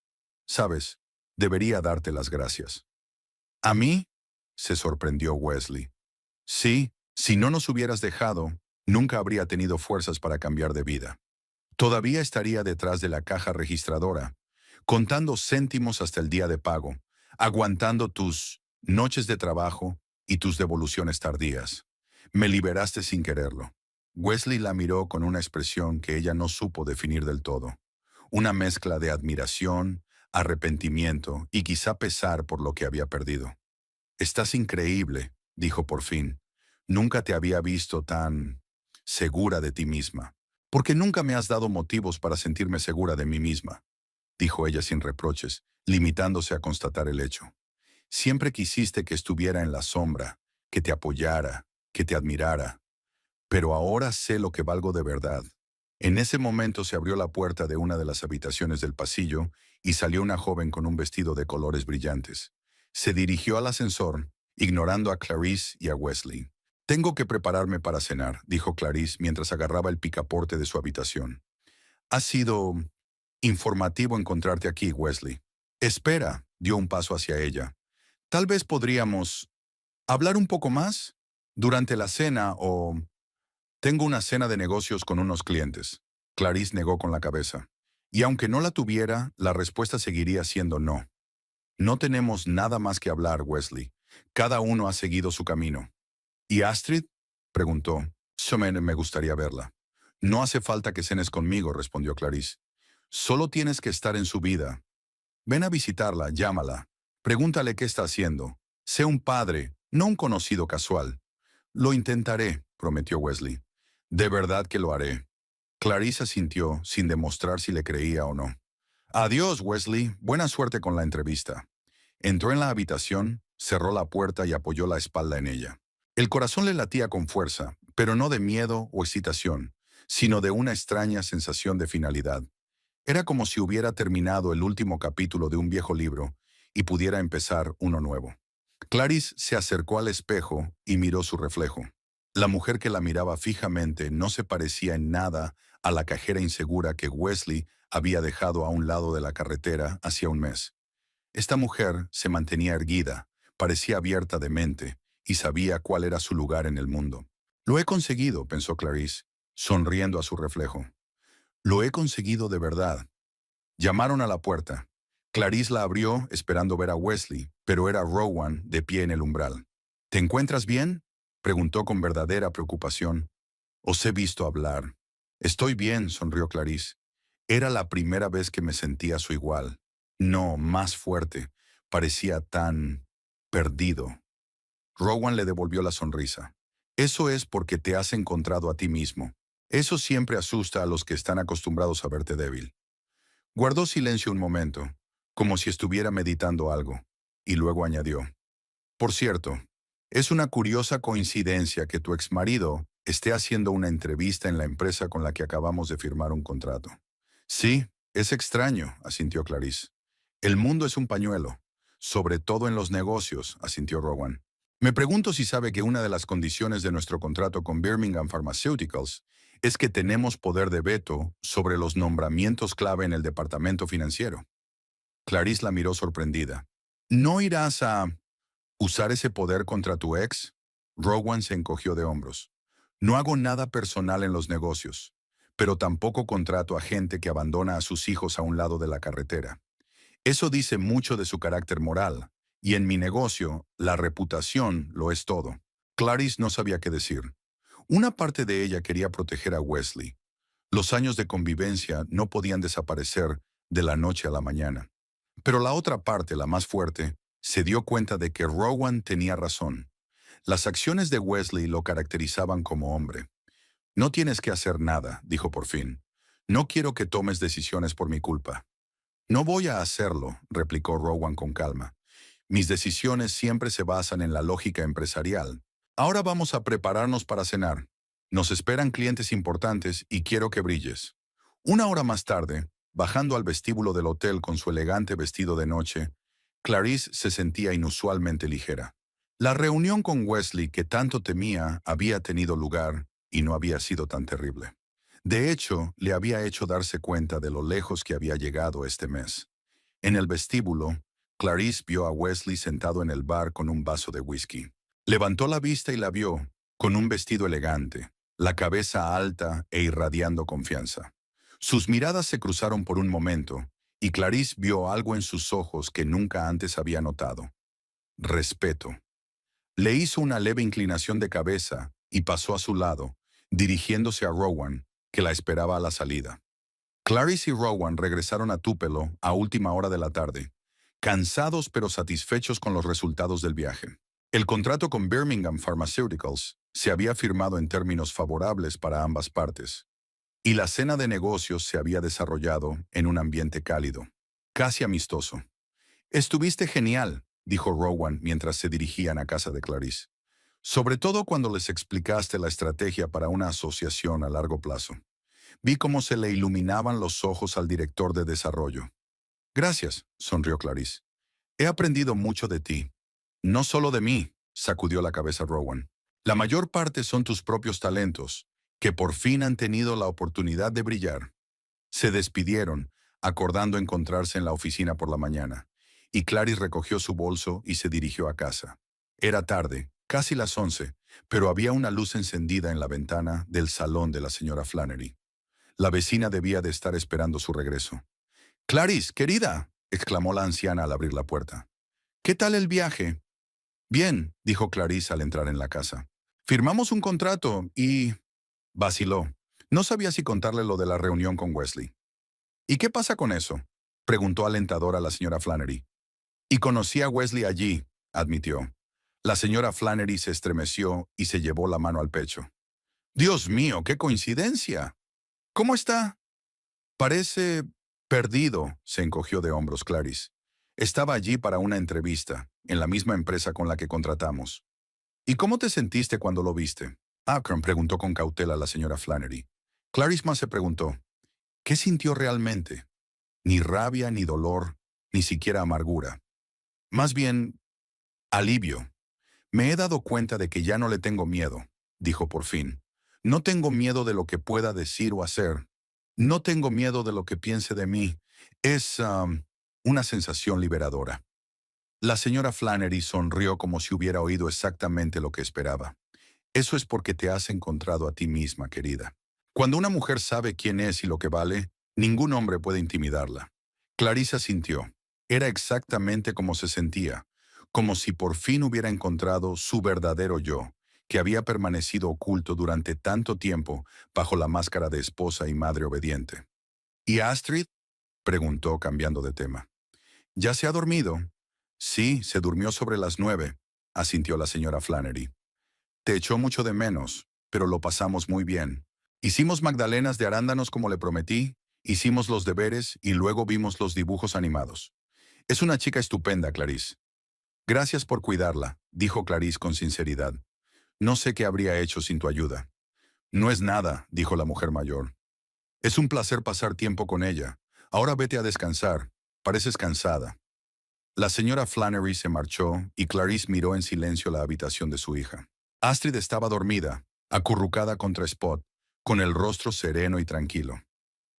Sabes, debería darte las gracias». «¿A mí?». se sorprendió Wesley. Sí, si no nos hubieras dejado, nunca habría tenido fuerzas para cambiar de vida. Todavía estaría detrás de la caja registradora, contando céntimos hasta el día de pago, aguantando tus noches de trabajo y tus devoluciones tardías. Me liberaste sin quererlo. Wesley la miró con una expresión que ella no supo definir del todo. Una mezcla de admiración, arrepentimiento y quizá pesar por lo que había perdido. Estás increíble, dijo por fin. Nunca te había visto tan segura de ti misma. Porque nunca me has dado motivos para sentirme segura de mí misma, dijo ella sin reproches, limitándose a constatar el hecho. Siempre quisiste que estuviera en la sombra, que te apoyara, que te admirara. Pero ahora sé lo que valgo de verdad. En ese momento se abrió la puerta de una de las habitaciones del pasillo y salió una joven con un vestido de colores brillantes. Se dirigió al ascensor, ignorando a Clarice y a Wesley. Tengo que prepararme para cenar, dijo Clarice mientras agarraba el picaporte de su habitación. Ha sido informativo encontrarte aquí, Wesley. Espera, dio un paso hacia ella. Tal vez podríamos hablar un poco más durante la cena o... Tengo una cena de negocios con unos clientes. Clarice negó con la cabeza. Y aunque no la tuviera, la respuesta seguiría siendo no. No tenemos nada más que hablar, Wesley. Cada uno ha seguido su camino. ¿Y Astrid? Preguntó. Me gustaría verla. No hace falta que cenes conmigo, respondió Clarice. Solo tienes que estar en su vida. Ven a visitarla, llámala. Pregúntale qué está haciendo. Sé un padre, no un conocido casual. Lo intentaré, prometió Wesley. De verdad que lo haré. Clarice asintió, sin demostrar si le creía o no. Adiós, Wesley. Buena suerte con la entrevista. Entró en la habitación, cerró la puerta y apoyó la espalda en ella. El corazón le latía con fuerza, pero no de miedo o excitación, sino de una extraña sensación de finalidad. Era como si hubiera terminado el último capítulo de un viejo libro y pudiera empezar uno nuevo. Clarice se acercó al espejo y miró su reflejo. La mujer que la miraba fijamente no se parecía en nada a la cajera insegura que Wesley había dejado a un lado de la carretera hacía un mes. Esta mujer se mantenía erguida, parecía abierta de mente y sabía cuál era su lugar en el mundo. Lo he conseguido, pensó Clarice, sonriendo a su reflejo. Lo he conseguido de verdad. Llamaron a la puerta. Clarice la abrió esperando ver a Wesley, pero era Rowan de pie en el umbral. ¿Te encuentras bien?, preguntó con verdadera preocupación. Os he visto hablar. Estoy bien, sonrió Clarice. Era la primera vez que me sentía a su igual. No, más fuerte. Parecía tan perdido. Rowan le devolvió la sonrisa. Eso es porque te has encontrado a ti mismo. Eso siempre asusta a los que están acostumbrados a verte débil. Guardó silencio un momento, como si estuviera meditando algo, y luego añadió. Por cierto, es una curiosa coincidencia que tu exmarido esté haciendo una entrevista en la empresa con la que acabamos de firmar un contrato. Sí, es extraño, asintió Clarice. El mundo es un pañuelo, sobre todo en los negocios, asintió Rowan. Me pregunto si sabe que una de las condiciones de nuestro contrato con Birmingham Pharmaceuticals es que tenemos poder de veto sobre los nombramientos clave en el departamento financiero. Clarice la miró sorprendida. ¿No irás a usar ese poder contra tu ex? Rowan se encogió de hombros. No hago nada personal en los negocios, pero tampoco contrato a gente que abandona a sus hijos a un lado de la carretera. Eso dice mucho de su carácter moral, y en mi negocio, la reputación lo es todo. Clarice no sabía qué decir. Una parte de ella quería proteger a Wesley. Los años de convivencia no podían desaparecer de la noche a la mañana. Pero la otra parte, la más fuerte, se dio cuenta de que Rowan tenía razón. Las acciones de Wesley lo caracterizaban como hombre. No tienes que hacer nada, dijo por fin. No quiero que tomes decisiones por mi culpa. No voy a hacerlo, replicó Rowan con calma. Mis decisiones siempre se basan en la lógica empresarial. Ahora vamos a prepararnos para cenar. Nos esperan clientes importantes y quiero que brilles. Una hora más tarde, bajando al vestíbulo del hotel con su elegante vestido de noche, Clarice se sentía inusualmente ligera. La reunión con Wesley que tanto temía había tenido lugar y no había sido tan terrible. De hecho, le había hecho darse cuenta de lo lejos que había llegado este mes. En el vestíbulo, Clarice vio a Wesley sentado en el bar con un vaso de whisky. Levantó la vista y la vio, con un vestido elegante, la cabeza alta e irradiando confianza. Sus miradas se cruzaron por un momento, y Clarice vio algo en sus ojos que nunca antes había notado. Respeto. Le hizo una leve inclinación de cabeza y pasó a su lado, dirigiéndose a Rowan, que la esperaba a la salida. Clarice y Rowan regresaron a Tupelo a última hora de la tarde, cansados pero satisfechos con los resultados del viaje. El contrato con Birmingham Pharmaceuticals se había firmado en términos favorables para ambas partes, y la cena de negocios se había desarrollado en un ambiente cálido, casi amistoso. «Estuviste genial», dijo Rowan mientras se dirigían a casa de Clarice. «Sobre todo cuando les explicaste la estrategia para una asociación a largo plazo. Vi cómo se le iluminaban los ojos al director de desarrollo». «Gracias», sonrió Clarice. «He aprendido mucho de ti». «No solo de mí», sacudió la cabeza Rowan. «La mayor parte son tus propios talentos, que por fin han tenido la oportunidad de brillar». Se despidieron, acordando encontrarse en la oficina por la mañana, y Clarice recogió su bolso y se dirigió a casa. Era tarde, casi las 11, pero había una luz encendida en la ventana del salón de la señora Flannery. La vecina debía de estar esperando su regreso. «Clarice, querida», exclamó la anciana al abrir la puerta. «¿Qué tal el viaje?» «Bien», dijo Clarice al entrar en la casa. «Firmamos un contrato y...» Vaciló. No sabía si contarle lo de la reunión con Wesley. «¿Y qué pasa con eso?», preguntó alentadora la señora Flannery. «Y conocí a Wesley allí», admitió. La señora Flannery se estremeció y se llevó la mano al pecho. «Dios mío, qué coincidencia. ¿Cómo está?» «Parece perdido», se encogió de hombros Clarice. «Estaba allí para una entrevista, en la misma empresa con la que contratamos». «¿Y cómo te sentiste cuando lo viste?», Akron preguntó con cautela la señora Flannery. Clarice más se preguntó, ¿qué sintió realmente? Ni rabia, ni dolor, ni siquiera amargura. Más bien, alivio. «Me he dado cuenta de que ya no le tengo miedo», dijo por fin. «No tengo miedo de lo que pueda decir o hacer. No tengo miedo de lo que piense de mí. Es una sensación liberadora». La señora Flannery sonrió como si hubiera oído exactamente lo que esperaba. «Eso es porque te has encontrado a ti misma, querida. Cuando una mujer sabe quién es y lo que vale, ningún hombre puede intimidarla». Clarissa sintió. Era exactamente como se sentía, como si por fin hubiera encontrado su verdadero yo, que había permanecido oculto durante tanto tiempo bajo la máscara de esposa y madre obediente. «¿Y Astrid?», preguntó cambiando de tema. «¿Ya se ha dormido?» «Sí, se durmió sobre las 9», asintió la señora Flannery. «Te echó mucho de menos, pero lo pasamos muy bien. Hicimos magdalenas de arándanos como le prometí, hicimos los deberes y luego vimos los dibujos animados. Es una chica estupenda, Clarice». «Gracias por cuidarla», dijo Clarice con sinceridad. «No sé qué habría hecho sin tu ayuda». «No es nada», dijo la mujer mayor. «Es un placer pasar tiempo con ella. Ahora vete a descansar. Pareces cansada». La señora Flannery se marchó y Clarice miró en silencio la habitación de su hija. Astrid estaba dormida, acurrucada contra Spot, con el rostro sereno y tranquilo.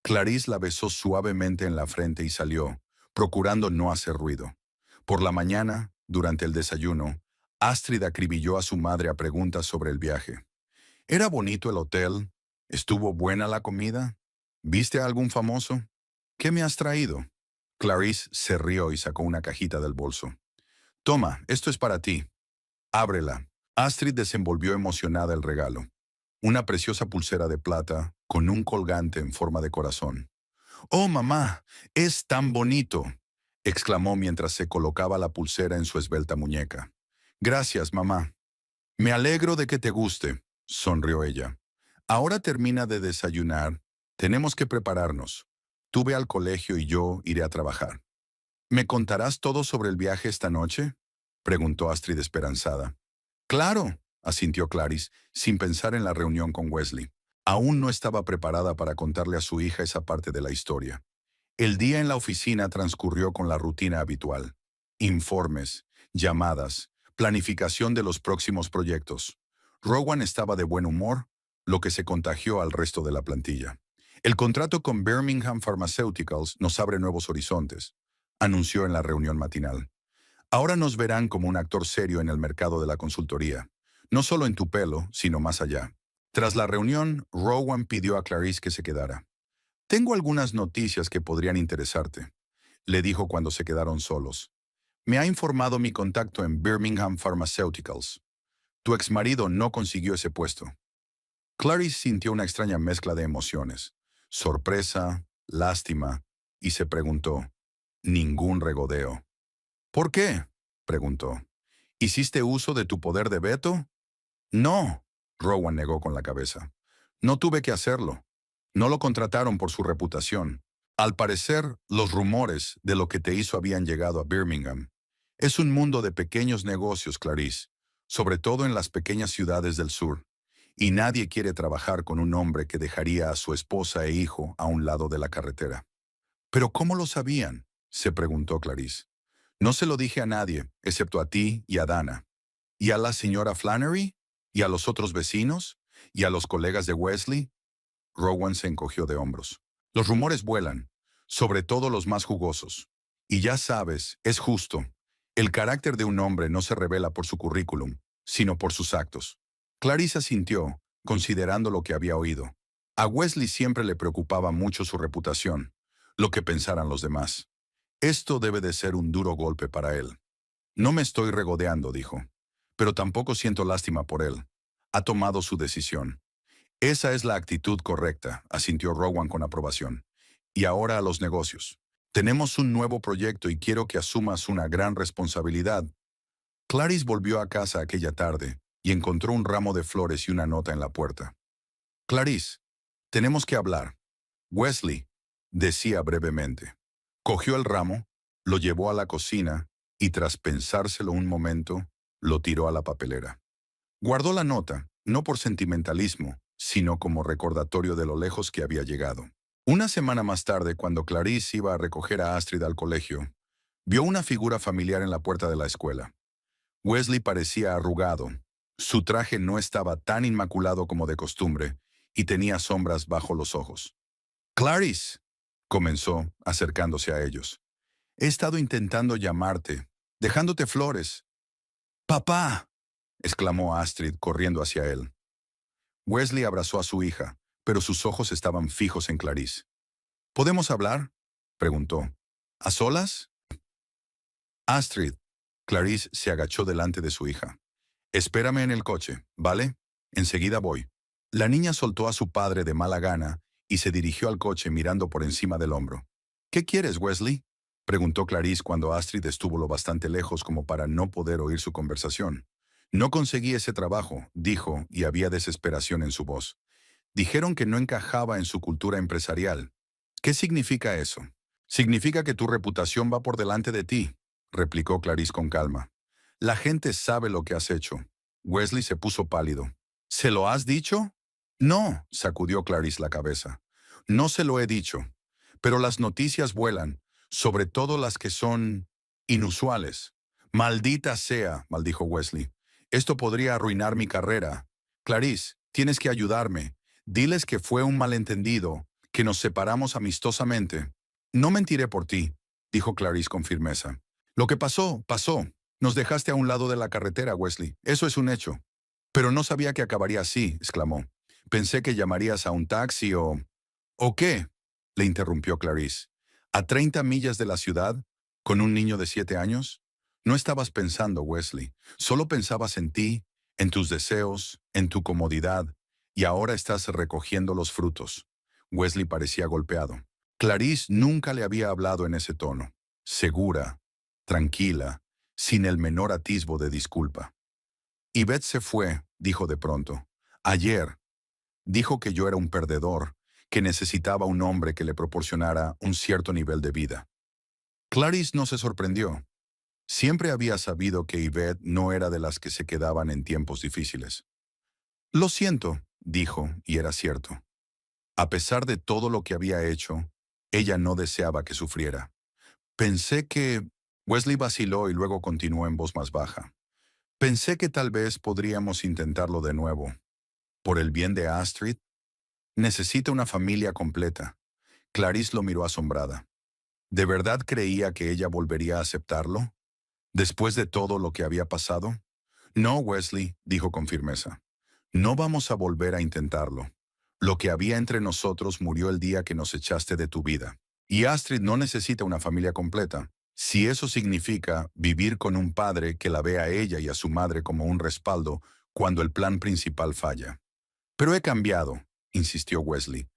Clarice la besó suavemente en la frente y salió, procurando no hacer ruido. Por la mañana, durante el desayuno, Astrid acribilló a su madre a preguntas sobre el viaje. ¿Era bonito el hotel? ¿Estuvo buena la comida? ¿Viste a algún famoso? ¿Qué me has traído? Clarice se rió y sacó una cajita del bolso. «Toma, esto es para ti. Ábrela». Astrid desenvolvió emocionada el regalo. Una preciosa pulsera de plata con un colgante en forma de corazón. «¡Oh, mamá! ¡Es tan bonito!», exclamó mientras se colocaba la pulsera en su esbelta muñeca. «Gracias, mamá». «Me alegro de que te guste», sonrió ella. «Ahora termina de desayunar. Tenemos que prepararnos. Tú ve al colegio y yo iré a trabajar». «¿Me contarás todo sobre el viaje esta noche?», preguntó Astrid esperanzada. «Claro», asintió Clarice, sin pensar en la reunión con Wesley. Aún no estaba preparada para contarle a su hija esa parte de la historia. El día en la oficina transcurrió con la rutina habitual. Informes, llamadas, planificación de los próximos proyectos. Rowan estaba de buen humor, lo que se contagió al resto de la plantilla. «El contrato con Birmingham Pharmaceuticals nos abre nuevos horizontes», anunció en la reunión matinal. Ahora nos verán como un actor serio en el mercado de la consultoría, no solo en Tupelo, sino más allá. Tras la reunión, Rowan pidió a Clarice que se quedara. Tengo algunas noticias que podrían interesarte, le dijo cuando se quedaron solos. Me ha informado mi contacto en Birmingham Pharmaceuticals. Tu exmarido no consiguió ese puesto. Clarice sintió una extraña mezcla de emociones, sorpresa, lástima, y se preguntó, ningún regodeo. ¿Por qué? Preguntó. ¿Hiciste uso de tu poder de veto? No, Rowan negó con la cabeza. No tuve que hacerlo. No lo contrataron por su reputación. Al parecer, los rumores de lo que te hizo habían llegado a Birmingham. Es un mundo de pequeños negocios, Clarice, sobre todo en las pequeñas ciudades del sur. Y nadie quiere trabajar con un hombre que dejaría a su esposa e hijo a un lado de la carretera. ¿Pero cómo lo sabían? Se preguntó Clarice. No se lo dije a nadie, excepto a ti y a Dana. ¿Y a la señora Flannery? ¿Y a los otros vecinos? ¿Y a los colegas de Wesley? Rowan se encogió de hombros. Los rumores vuelan, sobre todo los más jugosos. Y ya sabes, es justo. El carácter de un hombre no se revela por su currículum, sino por sus actos. Clarissa sintió, considerando lo que había oído. A Wesley siempre le preocupaba mucho su reputación, lo que pensaran los demás. Esto debe de ser un duro golpe para él. No me estoy regodeando, dijo. Pero tampoco siento lástima por él. Ha tomado su decisión. Esa es la actitud correcta, asintió Rowan con aprobación. Y ahora a los negocios. Tenemos un nuevo proyecto y quiero que asumas una gran responsabilidad. Clarice volvió a casa aquella tarde y encontró un ramo de flores y una nota en la puerta. Clarice, tenemos que hablar. Wesley, decía brevemente. Cogió el ramo, lo llevó a la cocina y tras pensárselo un momento, lo tiró a la papelera. Guardó la nota, no por sentimentalismo, sino como recordatorio de lo lejos que había llegado. Una semana más tarde, cuando Clarice iba a recoger a Astrid al colegio, vio una figura familiar en la puerta de la escuela. Wesley parecía arrugado. Su traje no estaba tan inmaculado como de costumbre y tenía sombras bajo los ojos. Clarice, comenzó, acercándose a ellos. He estado intentando llamarte, dejándote flores. ¡Papá!, exclamó Astrid, corriendo hacia él. Wesley abrazó a su hija, pero sus ojos estaban fijos en Clarice. ¿Podemos hablar?, preguntó. ¿A solas? Astrid. Clarice se agachó delante de su hija. Espérame en el coche, ¿vale? Enseguida voy. La niña soltó a su padre de mala gana y se dirigió al coche mirando por encima del hombro. ¿Qué quieres, Wesley?, preguntó Clarice cuando Astrid estuvo lo bastante lejos como para no poder oír su conversación. No conseguí ese trabajo, dijo, y había desesperación en su voz. Dijeron que no encajaba en su cultura empresarial. ¿Qué significa eso? Significa que tu reputación va por delante de ti, replicó Clarice con calma. La gente sabe lo que has hecho. Wesley se puso pálido. ¿Se lo has dicho? No, sacudió Clarice la cabeza. No se lo he dicho. Pero las noticias vuelan, sobre todo las que son inusuales. Maldita sea, maldijo Wesley. Esto podría arruinar mi carrera. Clarice, tienes que ayudarme. Diles que fue un malentendido, que nos separamos amistosamente. No mentiré por ti, dijo Clarice con firmeza. Lo que pasó, pasó. Nos dejaste a un lado de la carretera, Wesley. Eso es un hecho. Pero no sabía que acabaría así, exclamó. Pensé que llamarías a un taxi o... ¿O qué?, le interrumpió Clarice. ¿A 30 millas de la ciudad? ¿Con un niño de 7 años? No estabas pensando, Wesley. Solo pensabas en ti, en tus deseos, en tu comodidad, y ahora estás recogiendo los frutos. Wesley parecía golpeado. Clarice nunca le había hablado en ese tono. Segura, tranquila, sin el menor atisbo de disculpa. Yvette se fue, dijo de pronto. Ayer. Dijo que yo era un perdedor, que necesitaba un hombre que le proporcionara un cierto nivel de vida. Clarice no se sorprendió. Siempre había sabido que Yvette no era de las que se quedaban en tiempos difíciles. Lo siento, dijo, y era cierto. A pesar de todo lo que había hecho, ella no deseaba que sufriera. Pensé que... Wesley vaciló y luego continuó en voz más baja. Pensé que tal vez podríamos intentarlo de nuevo. Por el bien de Astrid, necesita una familia completa. Clarice lo miró asombrada. ¿De verdad creía que ella volvería a aceptarlo? ¿Después de todo lo que había pasado? No, Wesley, dijo con firmeza. No vamos a volver a intentarlo. Lo que había entre nosotros murió el día que nos echaste de tu vida. Y Astrid no necesita una familia completa. Si eso significa vivir con un padre que la ve a ella y a su madre como un respaldo cuando el plan principal falla. Pero he cambiado, insistió Wesley.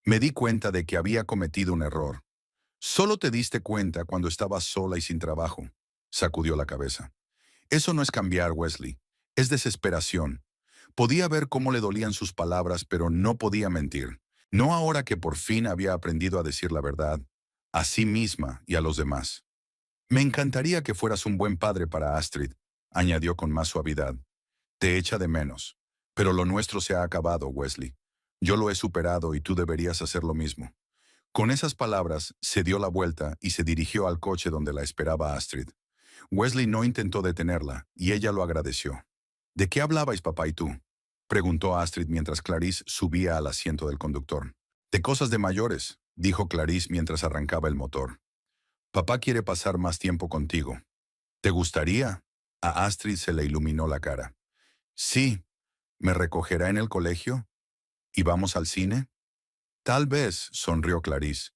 Me di cuenta de que había cometido un error. Solo te diste cuenta cuando estabas sola y sin trabajo. Sacudió la cabeza. Eso no es cambiar, Wesley. Es desesperación. Podía ver cómo le dolían sus palabras, pero no podía mentir. No ahora que por fin había aprendido a decir la verdad, a sí misma y a los demás. Me encantaría que fueras un buen padre para Astrid, añadió con más suavidad. Te echa de menos. Pero lo nuestro se ha acabado, Wesley. Yo lo he superado y tú deberías hacer lo mismo. Con esas palabras, se dio la vuelta y se dirigió al coche donde la esperaba Astrid. Wesley no intentó detenerla, y ella lo agradeció. ¿De qué hablabais, papá y tú?, preguntó Astrid mientras Clarice subía al asiento del conductor. De cosas de mayores, dijo Clarice mientras arrancaba el motor. Papá quiere pasar más tiempo contigo. ¿Te gustaría? A Astrid se le iluminó la cara. Sí. ¿Me recogerá en el colegio? ¿Y vamos al cine? Tal vez, sonrió Clarice.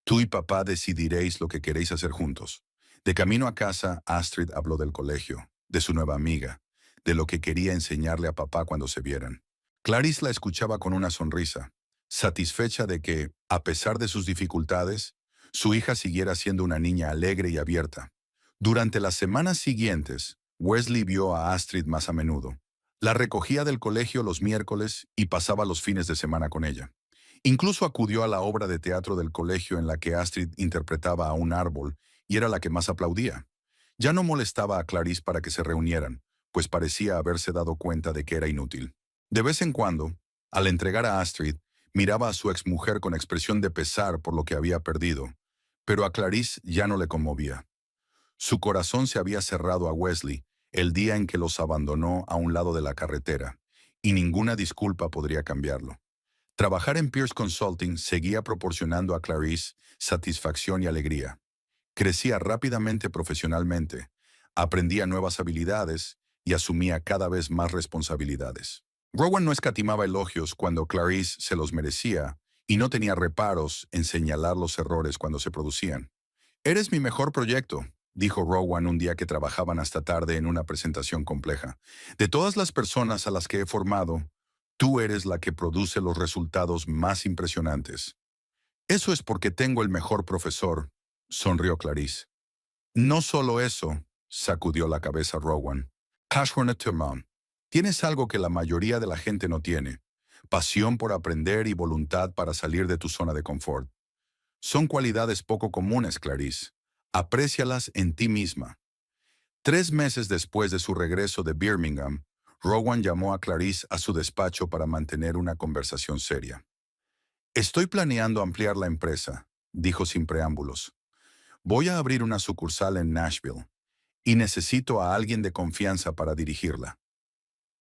Tú y papá decidiréis lo que queréis hacer juntos. De camino a casa, Astrid habló del colegio, de su nueva amiga, de lo que quería enseñarle a papá cuando se vieran. Clarice la escuchaba con una sonrisa, satisfecha de que, a pesar de sus dificultades, su hija siguiera siendo una niña alegre y abierta. Durante las semanas siguientes, Wesley vio a Astrid más a menudo. La recogía del colegio los miércoles y pasaba los fines de semana con ella. Incluso acudió a la obra de teatro del colegio en la que Astrid interpretaba a un árbol y era la que más aplaudía. Ya no molestaba a Clarice para que se reunieran, pues parecía haberse dado cuenta de que era inútil. De vez en cuando, al entregar a Astrid, miraba a su exmujer con expresión de pesar por lo que había perdido, pero a Clarice ya no le conmovía. Su corazón se había cerrado a Wesley el día en que los abandonó a un lado de la carretera, y ninguna disculpa podría cambiarlo. Trabajar en Pierce Consulting seguía proporcionando a Clarice satisfacción y alegría. Crecía rápidamente profesionalmente, aprendía nuevas habilidades y asumía cada vez más responsabilidades. Rowan no escatimaba elogios cuando Clarice se los merecía y no tenía reparos en señalar los errores cuando se producían. «Eres mi mejor proyecto», dijo Rowan un día que trabajaban hasta tarde en una presentación compleja. «De todas las personas a las que he formado, tú eres la que produce los resultados más impresionantes». «Eso es porque tengo el mejor profesor», sonrió Clarice. «No solo eso», sacudió la cabeza Rowan. «Cashhornet, tienes algo que la mayoría de la gente no tiene: pasión por aprender y voluntad para salir de tu zona de confort. Son cualidades poco comunes, Clarice. Aprécialas en ti misma». 3 meses después de su regreso de Birmingham, Rowan llamó a Clarice a su despacho para mantener una conversación seria. «Estoy planeando ampliar la empresa», dijo sin preámbulos. «Voy a abrir una sucursal en Nashville y necesito a alguien de confianza para dirigirla».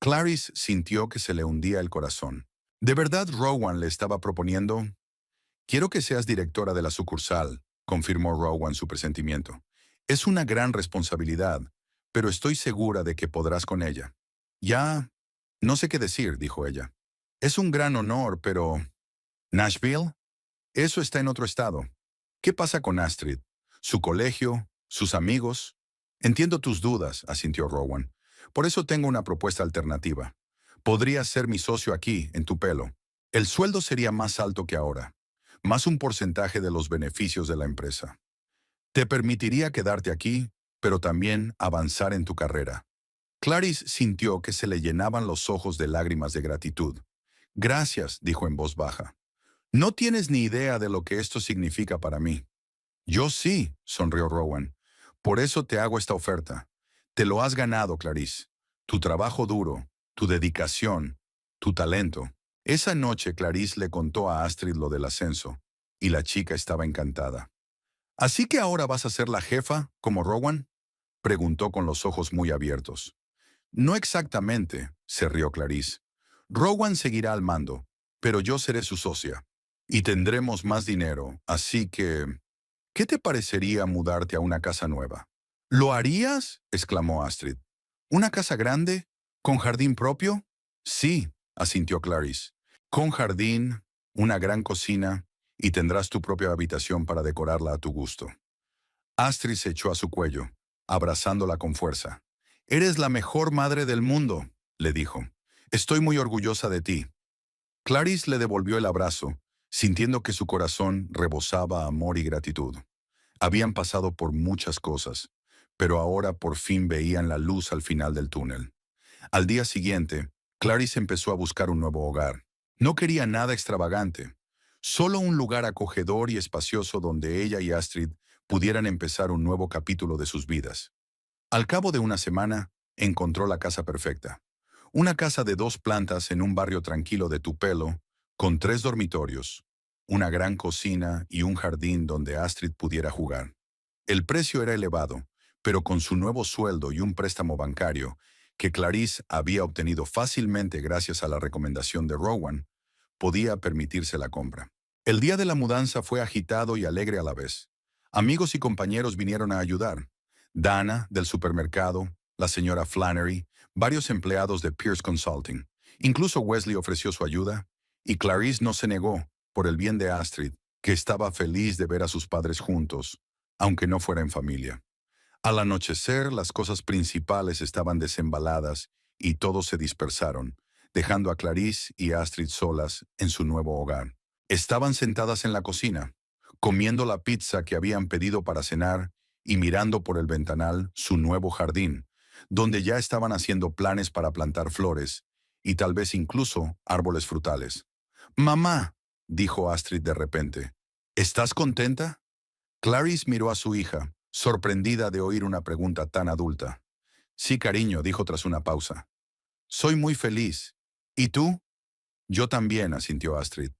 Clarice sintió que se le hundía el corazón. ¿De verdad Rowan le estaba proponiendo? «Quiero que seas directora de la sucursal», confirmó Rowan su presentimiento. «Es una gran responsabilidad, pero estoy segura de que podrás con ella». «Ya, no sé qué decir», dijo ella. «Es un gran honor, pero... ¿Nashville? Eso está en otro estado. ¿Qué pasa con Astrid? ¿Su colegio? ¿Sus amigos?» «Entiendo tus dudas», asintió Rowan. «Por eso tengo una propuesta alternativa. Podrías ser mi socio aquí, en Tupelo. El sueldo sería más alto que ahora, más un porcentaje de los beneficios de la empresa. Te permitiría quedarte aquí, pero también avanzar en tu carrera». Clarice sintió que se le llenaban los ojos de lágrimas de gratitud. «Gracias», dijo en voz baja. «No tienes ni idea de lo que esto significa para mí». «Yo sí», sonrió Rowan. «Por eso te hago esta oferta. Te lo has ganado, Clarice. Tu trabajo duro, tu dedicación, tu talento». Esa noche Clarice le contó a Astrid lo del ascenso, y la chica estaba encantada. «¿Así que ahora vas a ser la jefa, como Rowan?», preguntó con los ojos muy abiertos. «No exactamente», se rió Clarice. «Rowan seguirá al mando, pero yo seré su socia. Y tendremos más dinero, así que...» ¿Qué te parecería mudarte a una casa nueva? ¿Lo harías? Exclamó Astrid. ¿Una casa grande? ¿Con jardín propio? Sí, asintió Clarice. Con jardín, una gran cocina y tendrás tu propia habitación para decorarla a tu gusto. Astrid se echó a su cuello, abrazándola con fuerza. «Eres la mejor madre del mundo», le dijo. «Estoy muy orgullosa de ti». Clarice le devolvió el abrazo, sintiendo que su corazón rebosaba amor y gratitud. Habían pasado por muchas cosas, pero ahora por fin veían la luz al final del túnel. Al día siguiente, Clarice empezó a buscar un nuevo hogar. No quería nada extravagante, solo un lugar acogedor y espacioso donde ella y Astrid pudieran empezar un nuevo capítulo de sus vidas. Al cabo de una semana, encontró la casa perfecta. Una casa de 2 plantas en un barrio tranquilo de Tupelo, con 3 dormitorios, una gran cocina y un jardín donde Astrid pudiera jugar. El precio era elevado, pero con su nuevo sueldo y un préstamo bancario, que Clarice había obtenido fácilmente gracias a la recomendación de Rowan, podía permitirse la compra. El día de la mudanza fue agitado y alegre a la vez. Amigos y compañeros vinieron a ayudar. Dana, del supermercado, la señora Flannery, varios empleados de Pierce Consulting. Incluso Wesley ofreció su ayuda, y Clarice no se negó, por el bien de Astrid, que estaba feliz de ver a sus padres juntos, aunque no fuera en familia. Al anochecer, las cosas principales estaban desembaladas y todos se dispersaron, dejando a Clarice y Astrid solas en su nuevo hogar. Estaban sentadas en la cocina, comiendo la pizza que habían pedido para cenar y mirando por el ventanal su nuevo jardín, donde ya estaban haciendo planes para plantar flores y tal vez incluso árboles frutales. «Mamá», dijo Astrid de repente, «¿estás contenta?» Clarice miró a su hija, sorprendida de oír una pregunta tan adulta. «Sí, cariño», dijo tras una pausa. «Soy muy feliz. ¿Y tú?» «Yo también», asintió Astrid.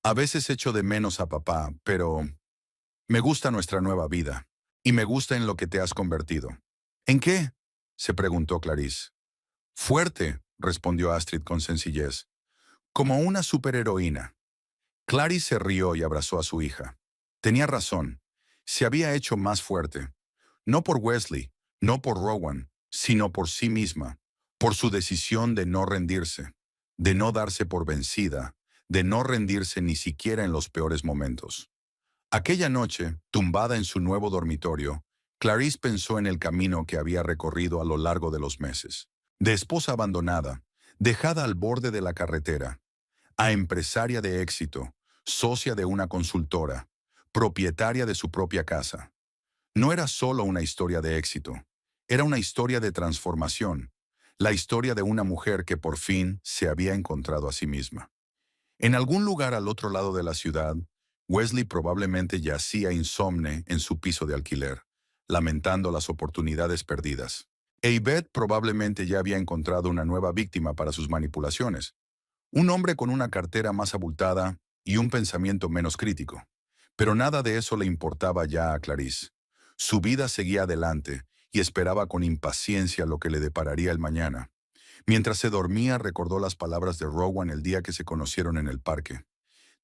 «A veces echo de menos a papá, pero me gusta nuestra nueva vida. Y me gusta en lo que te has convertido». «¿En qué?», se preguntó Clarice. «Fuerte», respondió Astrid con sencillez. «Como una superheroína». Clarice se rió y abrazó a su hija. Tenía razón. Se había hecho más fuerte. No por Wesley, no por Rowan, sino por sí misma, por su decisión de no rendirse, de no darse por vencida, de no rendirse ni siquiera en los peores momentos. Aquella noche, tumbada en su nuevo dormitorio, Clarice pensó en el camino que había recorrido a lo largo de los meses. De esposa abandonada, dejada al borde de la carretera, a empresaria de éxito, socia de una consultora, propietaria de su propia casa. No era solo una historia de éxito, era una historia de transformación, la historia de una mujer que por fin se había encontrado a sí misma. En algún lugar al otro lado de la ciudad, Wesley probablemente yacía insomne en su piso de alquiler, lamentando las oportunidades perdidas. E Yvette probablemente ya había encontrado una nueva víctima para sus manipulaciones, un hombre con una cartera más abultada y un pensamiento menos crítico. Pero nada de eso le importaba ya a Clarice. Su vida seguía adelante y esperaba con impaciencia lo que le depararía el mañana. Mientras se dormía, recordó las palabras de Rowan el día que se conocieron en el parque.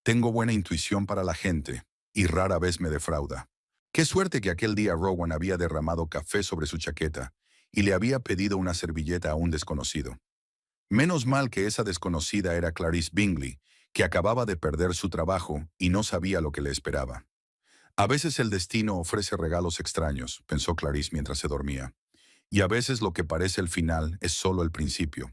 «Tengo buena intuición para la gente, y rara vez me defrauda». Qué suerte que aquel día Rowan había derramado café sobre su chaqueta y le había pedido una servilleta a un desconocido. Menos mal que esa desconocida era Clarice Bingley, que acababa de perder su trabajo y no sabía lo que le esperaba. A veces el destino ofrece regalos extraños, pensó Clarice mientras se dormía, y a veces lo que parece el final es solo el principio.